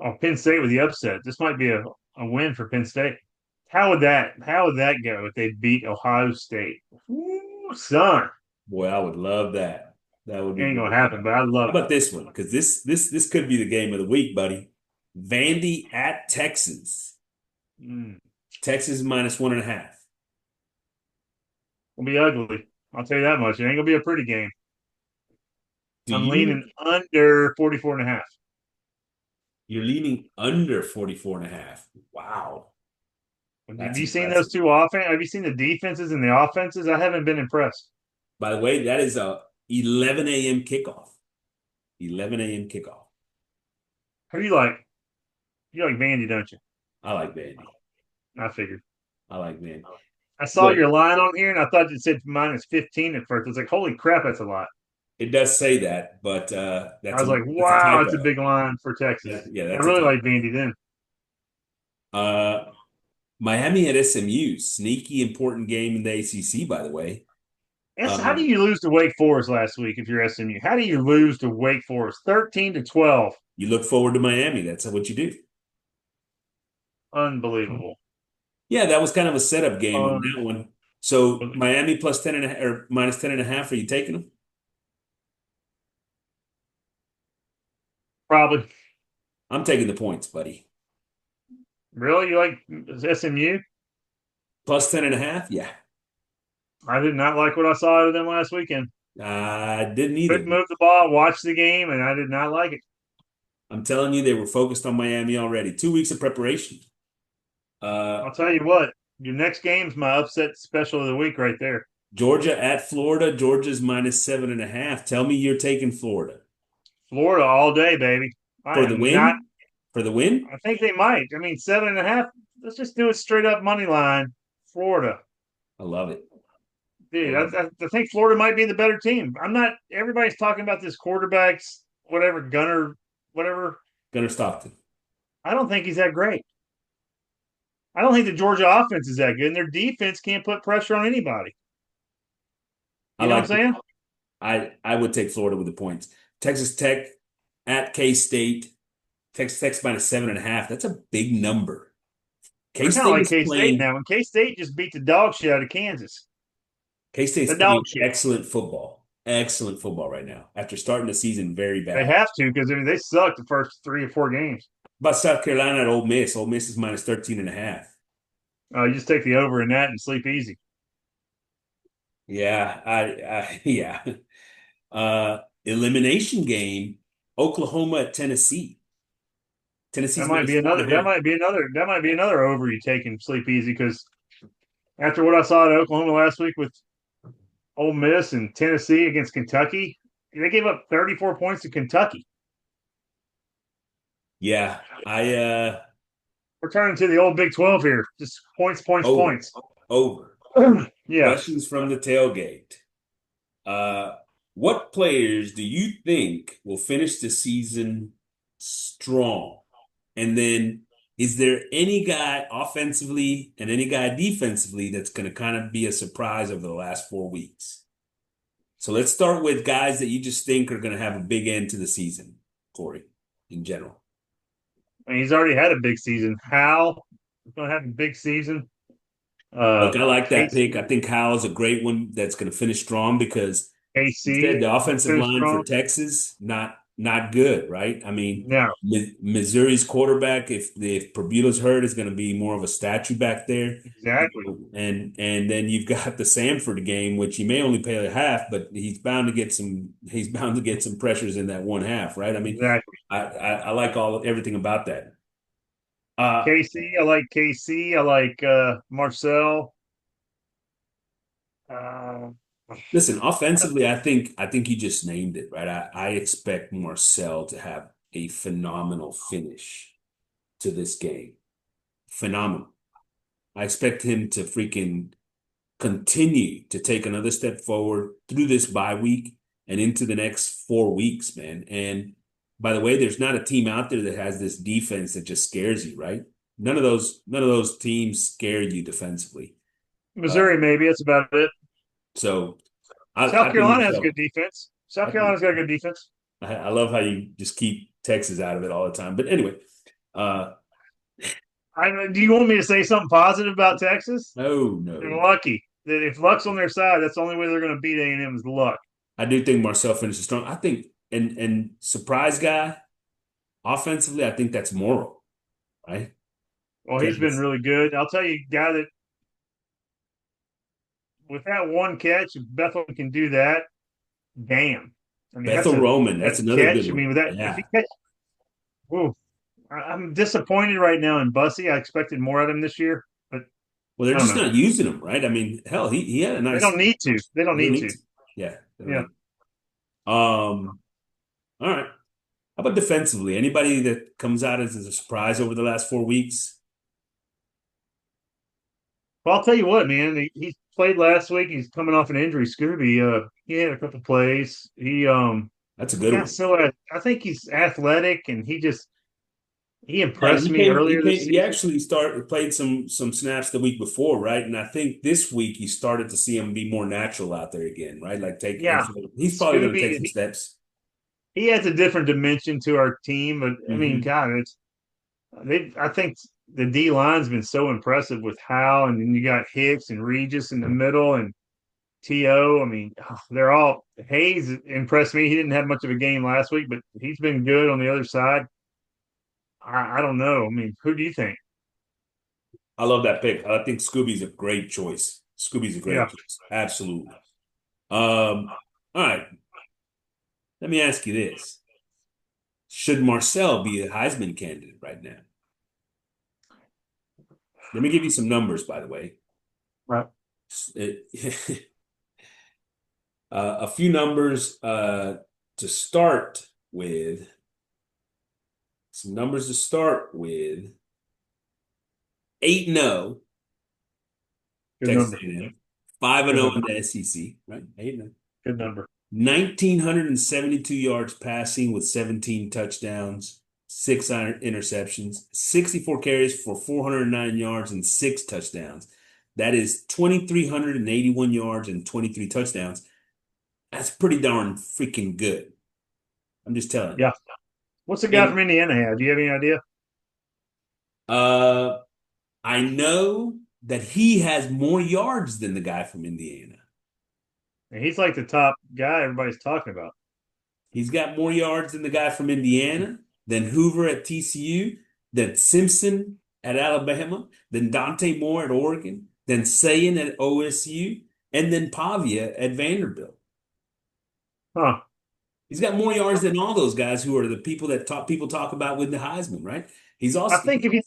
Oh, Penn State with the upset. This might be a win for Penn State. How would that go if they beat Ohio State? Ooh, son. Boy, I would love that. That would be Ain't gonna great. happen, but I How love it. about this one? Because this could be the game of the week, buddy. Vandy at Texas. Mm. Texas minus 1.5. It'll be ugly. I'll tell you that much. It ain't gonna be a pretty game. Do I'm you leaning under 44 and a half. You're leaning under 44.5. Wow. Have That's you seen those impressive. two offense? Have you seen the defenses and the offenses? I haven't been impressed. By the way, that is a 11 a.m. kickoff. 11 a.m. kickoff. Who do you like? You like Vandy, don't you? I like Vandy. I figured. I like Vandy. I saw Look, your line on here and I thought it said minus 15 at first. I was like, holy crap, that's a lot. it does say that, but I was like, that's a wow, it's a typo. big line for Yeah, Texas. yeah, I that's a really typo. like Vandy then. Uh, Miami at SMU, sneaky important game in the ACC, by the way. How do Um, you lose to Wake Forest last week if you're SMU? How do you lose to Wake Forest? 13 to 12. you look forward to Miami. That's what you do. Unbelievable. Yeah, that was kind of a setup game on that Unbelievable. one. So Miami plus 10.5 or minus 10.5. Are you taking them? Probably. I'm taking the points, buddy. Really? You like SMU? Plus 10.5? Yeah. I did not like what I saw out of them last weekend. I didn't either. Couldn't move the ball, watch the game, and I did not like it. I'm telling you, they were focused on Miami already. 2 weeks of preparation. I'll tell you what, your next game's my upset special of the week right there. Georgia at Florida. Georgia's minus 7.5. Tell me you're taking Florida Florida all day, baby. I for the am not. win. For the win, I think they might. I mean, 7.5. Let's just do it straight up money line. Florida. I love it. I Dude, love it. I think Florida might be the better team. I'm not. Everybody's talking about this quarterbacks, whatever, Gunner, whatever. Gunnar Stockton. I don't think he's that great. I don't think the Georgia offense is that good, and their defense can't put pressure on anybody. I You know what I'm like it. saying? I would take Florida with the points. Texas Tech at K State. Texas Tech's minus 7.5. That's a big number. K I kind of State like is K State playing. now. And K State just beat the dog shit out of Kansas. K State's The dog playing shit. excellent football. Excellent football right now. After starting the season very They bad. have to because I mean, they sucked the first 3 or 4 games. About South Carolina at Ole Miss. Ole Miss is minus 13.5. You just take the over in that and sleep easy. Yeah, yeah. Elimination game, Oklahoma at Tennessee. That Tennessee's might minus be four and another. a That half. might be another. That might be another over you take and sleep easy because after what I saw at Oklahoma last week with Ole Miss and Tennessee against Kentucky, they gave up 34 points to Kentucky. Yeah, We're turning to the old Big 12 here. Just points, points, over, points. over. Yeah. Questions from the tailgate. Uh, what players do you think will finish the season strong? And then is there any guy offensively and any guy defensively that's going to kind of be a surprise over the last 4 weeks? So let's start with guys that you just think are going to have a big end to the season, Corey, in general. I mean, he's already had a big season. Hal is going to have a big season. Look, I like that Case, pick. I think Kyle is a great one that's going to finish strong because you said KC the will offensive finish line for strong. Texas not good, right? I mean, No, Missouri's quarterback, if Purbuella's hurt, is going to be more of a statue back there. exactly. And then you've got the Samford game, which he may only play a half, but he's bound to get some pressures in that one half, right? I mean, Exactly. I like everything about that. Uh, KC, I like KC. I like Marcel. Uh, Listen, offensively, I think you just named it, right? I expect Marcel to have a phenomenal finish to this game. Phenomenal. I expect him to freaking continue to take another step forward through this bye week and into the next 4 weeks, man. And by the way, there's not a team out there that has this defense that just scares you, right? None of those teams scare you defensively. Uh, Missouri, maybe that's about it. so South I think Carolina has a good Marcel. defense. South I think Carolina's got a good defense. I love how you just keep Texas out of it all the time. But anyway, uh, Do you want me to say something positive about Texas? no, They're no. lucky that if luck's on their side, that's the only way they're going to beat A&M is luck. I do think Marcel finishes strong. I think, and surprise guy, offensively, I think that's Morrow, right? Well, he's been Because really good. I'll tell you, guy that with that one catch, if Bethel can do that, damn. I mean, Bethel Roman, that's that's a another catch. good I mean, one. with that, if he Yeah. catch, whoa, I'm disappointed right now in Bussy. I expected more out of him this year, but Well, they're I don't just know. not using him, right? I mean, hell, he had a They nice. don't need to. They don't They don't need need to. to. Yeah, they don't Yeah. need. All right. How about defensively? Anybody that comes out as a surprise over the last 4 weeks? Well, I'll tell you what, man. He played last week. He's coming off an injury. Scooby, he had a couple plays. That's a He good got one. so. I think he's athletic, and he Yeah, impressed me earlier this he season. actually started played some snaps the week before, right? And I think this week he started to see him be more natural out there again, right? Like take and Yeah, so he's probably going to take Scooby. some steps. He adds a different dimension to our team. But I mean, Hmm. God, it's they. I think the D line's been so impressive with Howe, and then you got Hicks and Regis in the middle, and To. I mean, they're all. Hayes impressed me. He didn't have much of a game last week, but he's been good on the other side. I don't know. I mean, who do you think? I love that pick. I think Scooby's a great choice. Scooby's a Yeah. great choice. Absolutely. All right. Let me ask you this. Should Marcel be a Heisman candidate right now? Let me give you some numbers, by the way. Right. A few numbers to start with. Some numbers to start with. 8-0, Good Texas number. A&M. 5-0 Good in number. the SEC, right? 8-0. Good number. 1,972 yards passing with 17 touchdowns, 6 interceptions, 64 carries for 409 yards and 6 touchdowns. That is 2,381 yards and 23 touchdowns. That's pretty darn freaking good. I'm just telling Yeah. What's the you. guy from Indiana have? Do you have any idea? And I know that he has more yards than the guy from Indiana. He's like the top guy everybody's talking about. He's got more yards than the guy from Indiana, than Hoover at TCU, than Simpson. at Alabama, then Dante Moore at Oregon, then Sayin at OSU, and then Pavia at Vanderbilt. Huh. He's got more yards than all those guys who are the people talk about with the Heisman, right? He's also I think if he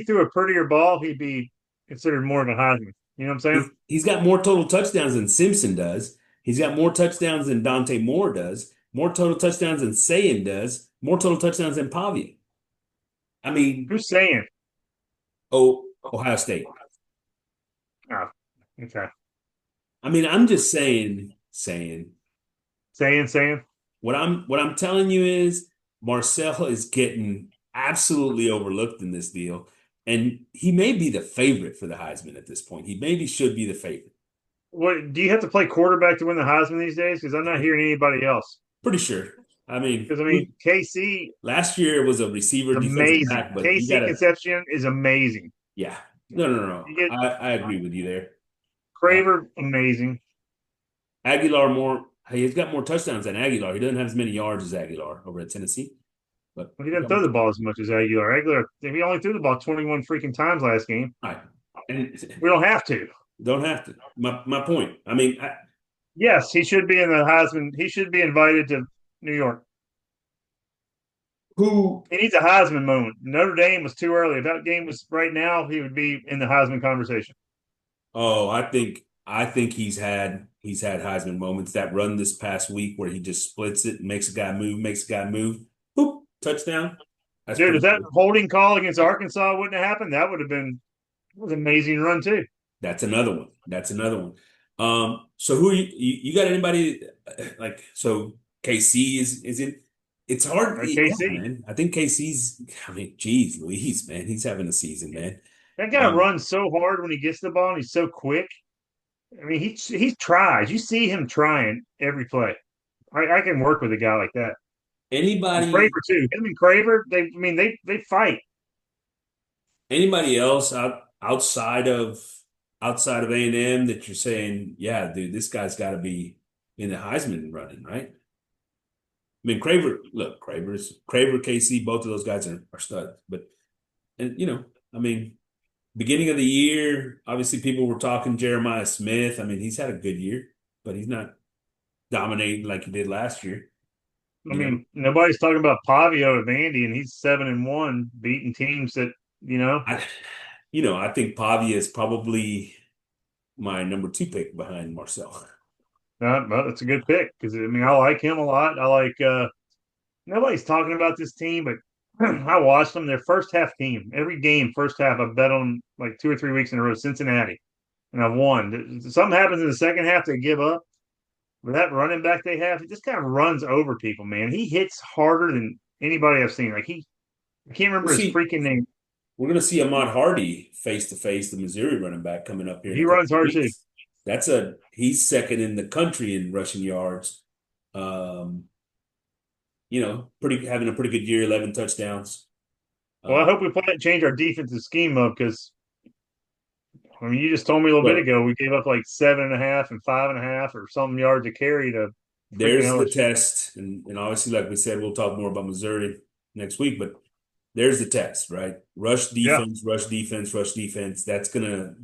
threw a prettier ball, he'd be considered more of a Heisman. You know what I'm saying? he's got more total touchdowns than Simpson does. He's got more touchdowns than Dante Moore does, more total touchdowns than Sayin does, more total touchdowns than Pavia. I mean, Who's saying? Ohio State. Oh, okay. I mean, I'm just saying Saying. what I'm telling you is Marcel is getting absolutely overlooked in this deal, and he may be the favorite for the Heisman at this point. He maybe should be the favorite. What do you have to play quarterback to win the Heisman these days? Because I'm not hearing anybody else. Pretty sure. I mean, Because I mean, KC last year it was a receiver, is defensive amazing. back, but you KC gotta, Concepcion is amazing. yeah. No, no, no, no. You get I agree with you there. Craver, amazing. Aguilar he's got more touchdowns than Aguilar. He doesn't have as many yards as Aguilar over at Tennessee, but Well, he didn't throw the ball as much as Aguilar. Aguilar, he only threw the ball 21 freaking times last game. right. And We don't have to. don't have to. My point. I mean, Yes, he should be in the Heisman. He should be invited to New York. who He needs a Heisman moment. Notre Dame was too early. If that game was right now, he would be in the Heisman conversation. Oh, I think he's had Heisman moments. That run this past week where he just splits it, makes a guy move, boop, touchdown. That's Dude, pretty if that cool. holding call against Arkansas wouldn't have happened, that would have been it was an amazing run too. That's another one. That's another one. So who you got anybody like so KC is in it's hard. Yeah, KC. man. I think KC's I mean, geez, Louise, man, he's having a season, man. That guy Um, runs so hard when he gets the ball and he's so quick. I mean, he tries. You see him trying every play. I can work with a guy like that. And anybody Craver too. Him and Craver, they fight. Anybody else outside of A&M that you're saying, yeah, dude, this guy's got to be in the Heisman running, right? I mean, Craver, KC, both of those guys are studs. But and I mean, beginning of the year, obviously people were talking Jeremiah Smith. I mean, he's had a good year, but he's not dominating like he did last year. I You know, mean, nobody's talking about Pavio of Vandy, and he's 7-1, beating teams that I I think Pavia is probably my number two pick behind Marcel. well, that's a good pick because I mean I like him a lot. I like nobody's talking about this team, but I watched them. Their first half team, every game, first half, I bet on like 2 or 3 weeks in a row, Cincinnati, and I've won. Something happens in the second half, they give up. But that running back they have, he just kind of runs over people, man. He hits harder than anybody I've seen. I can't We'll remember his see. freaking name. We're going to see Ahmad Hardy face to face, the Missouri running back, coming up here in He a couple runs of hard too. weeks. He's second in the country in rushing yards. Um, having a pretty good year, 11 touchdowns. Well, I Uh, hope we change our defensive scheme up because I mean, you just told me a little bit look, ago we gave up like 7.5 and 5.5 or some yards to carry to freaking there's the LSU. test, and obviously, like we said, we'll talk more about Missouri next week. But there's the test, right? Rush Yeah, defense, rush defense, rush defense. That's gonna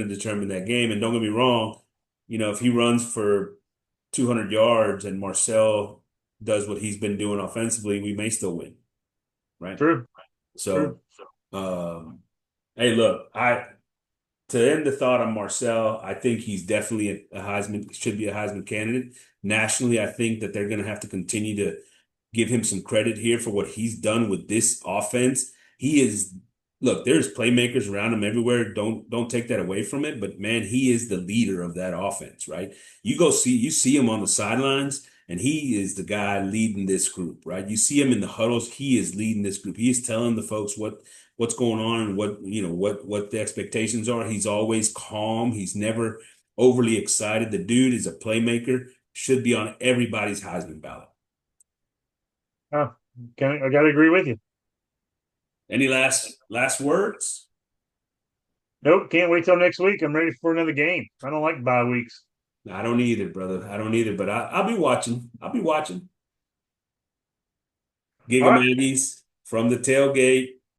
determine that game. And don't get me wrong, if he runs for 200 yards and Marcel does what he's been doing offensively, we may still win, right? true, true. So, hey, look, to end the thought on Marcel, I think he's definitely a Heisman, should be a Heisman candidate. Nationally, I think that they're going to have to continue to give him some credit here for what he's done with this offense. Look, there's playmakers around him everywhere. Don't take that away from it. But man, he is the leader of that offense, right? You see him on the sidelines, and he is the guy leading this group, right? You see him in the huddles. He is leading this group. He is telling the folks what's going on and what the expectations are. He's always calm. He's never overly excited. The dude is a playmaker. Should be on everybody's Heisman ballot. Oh, I got to agree with you. Any last words? Nope, can't wait till next week. I'm ready for another game. I don't like bye weeks. I don't either, brother. I don't either, but I'll be watching. I'll be watching. Gig All 'em right. Aggies from the tailgate.